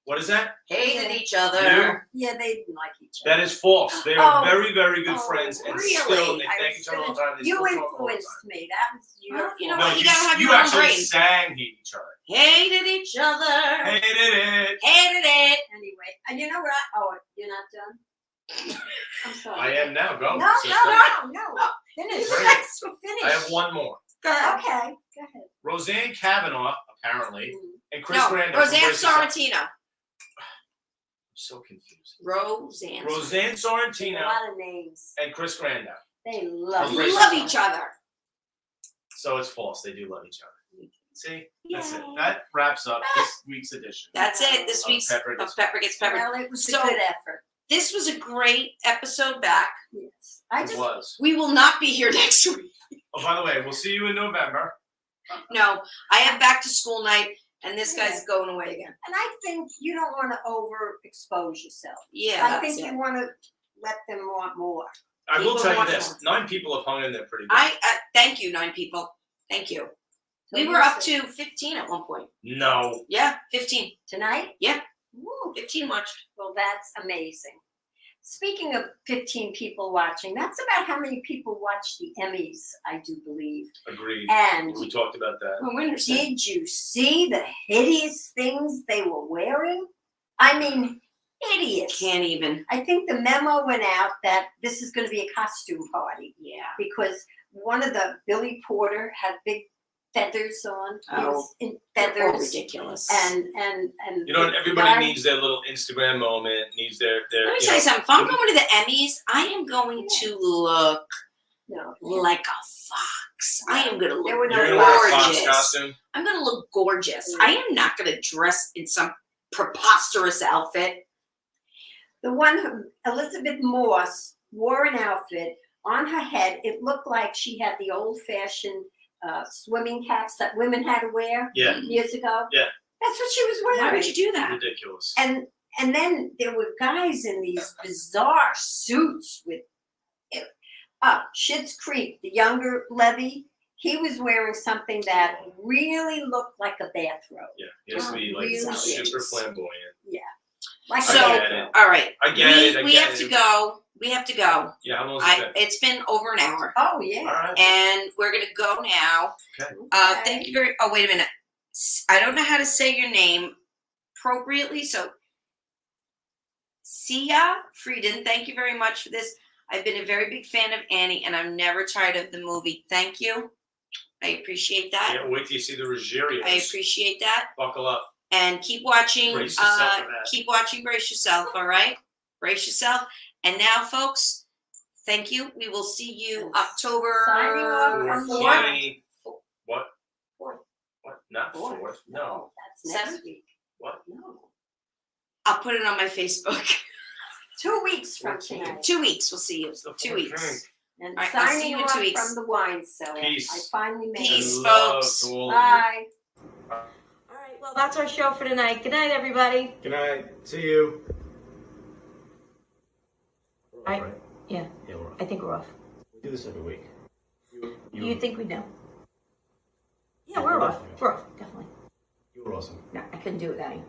B: What is that?
C: Hated each other.
D: Yeah, they didn't like each other.
B: That is false. They are
C: Oh.
B: very, very good
D: Oh,
B: friends, and
C: really?
B: still they
D: I
B: thank
D: was
B: each other all the
D: gonna-
B: time. They
D: You
B: still talk all the
D: influenced
B: time.
D: me. That was your
C: Well, you know
D: fault.
C: what? You gotta have
B: you
C: your own
B: actually
C: brain.
B: sang hate each other.
C: Hated each other.
B: Hated it.
C: Hated it.
D: Anyway, and you know what? You're not done? I'm sorry.
B: I am now. Go.
D: No,
B: sister.
D: no. Finish.
B: Finish. I have one more.
C: Go ahead.
D: Okay, go ahead.
B: Roseanne Kavanaugh, apparently, and Chris
C: No,
B: Randall. from
C: Roseanne
B: Brace Yourself.
C: Sorrentino.
B: I'm so confused.
C: Roseanne.
B: Roseanne
D: A
B: Sorrentino
D: lot of names.
B: and Chris Randall.
D: They love
B: From
C: They
B: Brace
C: love
B: Yourself.
C: each other.
B: So it's false. They do love each other. See? That's it.
C: Yay.
B: That wraps up this week's edition.
C: That's it. This
B: Of
C: week's
B: Pepper
C: of
B: Gets
C: Pepper Gets Peppered.
D: Well, it was
C: So-
D: a good effort.
C: This was a great episode back.
D: Yes. I
B: It
D: just
B: was.
C: We will not be here next week.
B: Oh, by the way, we'll see you in November.
C: No, I have back to school night, and this guy's going away again.
D: and I think you don't want to overexpose yourself.
C: Yeah,
D: I
C: that's
D: think
C: it.
D: you want to let them want more.
B: I will
C: People
B: tell you
C: want
B: this:
C: more.
B: 9 people have hung in there pretty good.
C: I thank you, 9 people. Thank you. We were up to 15 at one point.
B: No.
C: Yeah, 15.
D: Tonight?
C: Yeah.
D: Woo.
C: 15 watched.
D: Well, that's amazing. Speaking of 15 people watching, that's about how many people watch the Emmys, I do believe.
B: Agreed.
D: And
B: We talked about that.
C: Well, winners.
D: did you see the hideous things they were wearing? I mean, hideous.
C: Can't even.
D: I think the memo went out that this is going to be a costume party
C: Yeah.
D: because one of the Billy Porter had big feathers on. He
C: Oh.
D: was in
C: They're
D: feathers.
C: ridiculous.
D: And
B: You know,
D: the
B: and everybody
D: guy-
B: needs their little Instagram moment, needs their
C: Let me
B: you
C: tell you
B: know,
C: something. If I'm going to the Emmys, I am going to look
D: No,
C: like a fox. I am going to
D: There were
C: look
D: no
B: You're gonna wear a fox
C: gorgeous.
B: costume.
C: I'm going to look gorgeous. I am not going to dress in some preposterous outfit.
D: the one who, Elizabeth Moss, wore an outfit on her head. It looked like she had the old-fashioned swimming caps that women had to wear
B: Yeah,
D: years ago.
B: Yeah.
D: That's what she was wearing.
C: Why would you do that?
B: ridiculous.
D: And then there were guys in these bizarre suits with Schitt's Creek, the younger Levy. He was wearing something that really looked like a bathrobe.
B: Yeah, he has to be like
D: Really?
B: super flamboyant.
D: Like
C: So,
B: I get it.
C: all right.
B: I get it. I
C: We
B: get
C: have
B: it.
C: to go. We have to go.
B: Yeah, how long has it been?
C: It's been over an hour.
D: Oh yeah.
B: All right.
C: And we're going to go now.
B: Okay.
C: Thank you very. Oh, wait a minute. I don't know how to say your name appropriately. So, Sia Frieden, thank you very much for this. I've been a very big fan of Annie, and I'm never tired of the movie. Thank you. I appreciate that.
B: Yeah, wait till you see the Ruggierios.
C: I appreciate that.
B: Buckle up.
C: And keep watching.
B: Brace yourself for that.
C: Keep watching. Brace yourself. All right. Brace yourself. And now, folks, thank you. We will see you October
D: Signing off.
C: 4th.
B: 20. What?
D: Fourth.
B: What? Not
C: Fourth.
B: 4th. No.
D: That's next
C: 7th.
D: week.
B: What?
D: No.
C: I'll put it on my Facebook.
D: 2 weeks from
B: 14.
D: tonight.
C: 2 weeks. We'll see you.
B: It's the
C: 2
B: 4th
C: weeks.
B: drink.
D: And
C: All right, I'll see
D: signing
C: you in
D: off
C: 2 weeks.
D: from the wine cellar.
B: Peace.
D: I finally made
C: Peace,
D: it.
B: Love
C: folks.
B: to all of you.
D: Bye.
A: All right, well, that's our show for tonight. Good night, everybody.
B: Good night. See you.
A: I- Yeah,
B: Yeah, we're on.
A: I think we're off.
B: We do this every week.
A: You'd think we'd know. Yeah,
B: Yeah,
A: we're
B: we're
A: off.
B: definitely off.
A: We're off, definitely.
B: You were awesome.
A: No, I couldn't do it without you.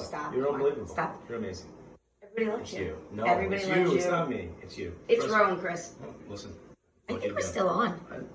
A: Stop.
B: You're unbelievable.
A: Stop.
B: You're amazing.
A: Everybody loves
B: It's
A: you.
B: you. No,
A: Everybody
B: it's
A: loves
B: you.
A: you.
B: It's not me. It's you.
A: It's
B: Trust me.
A: Rowan, Chris.
B: No, listen.
A: I
B: What
A: think
B: you
A: we're
B: do.
A: still on.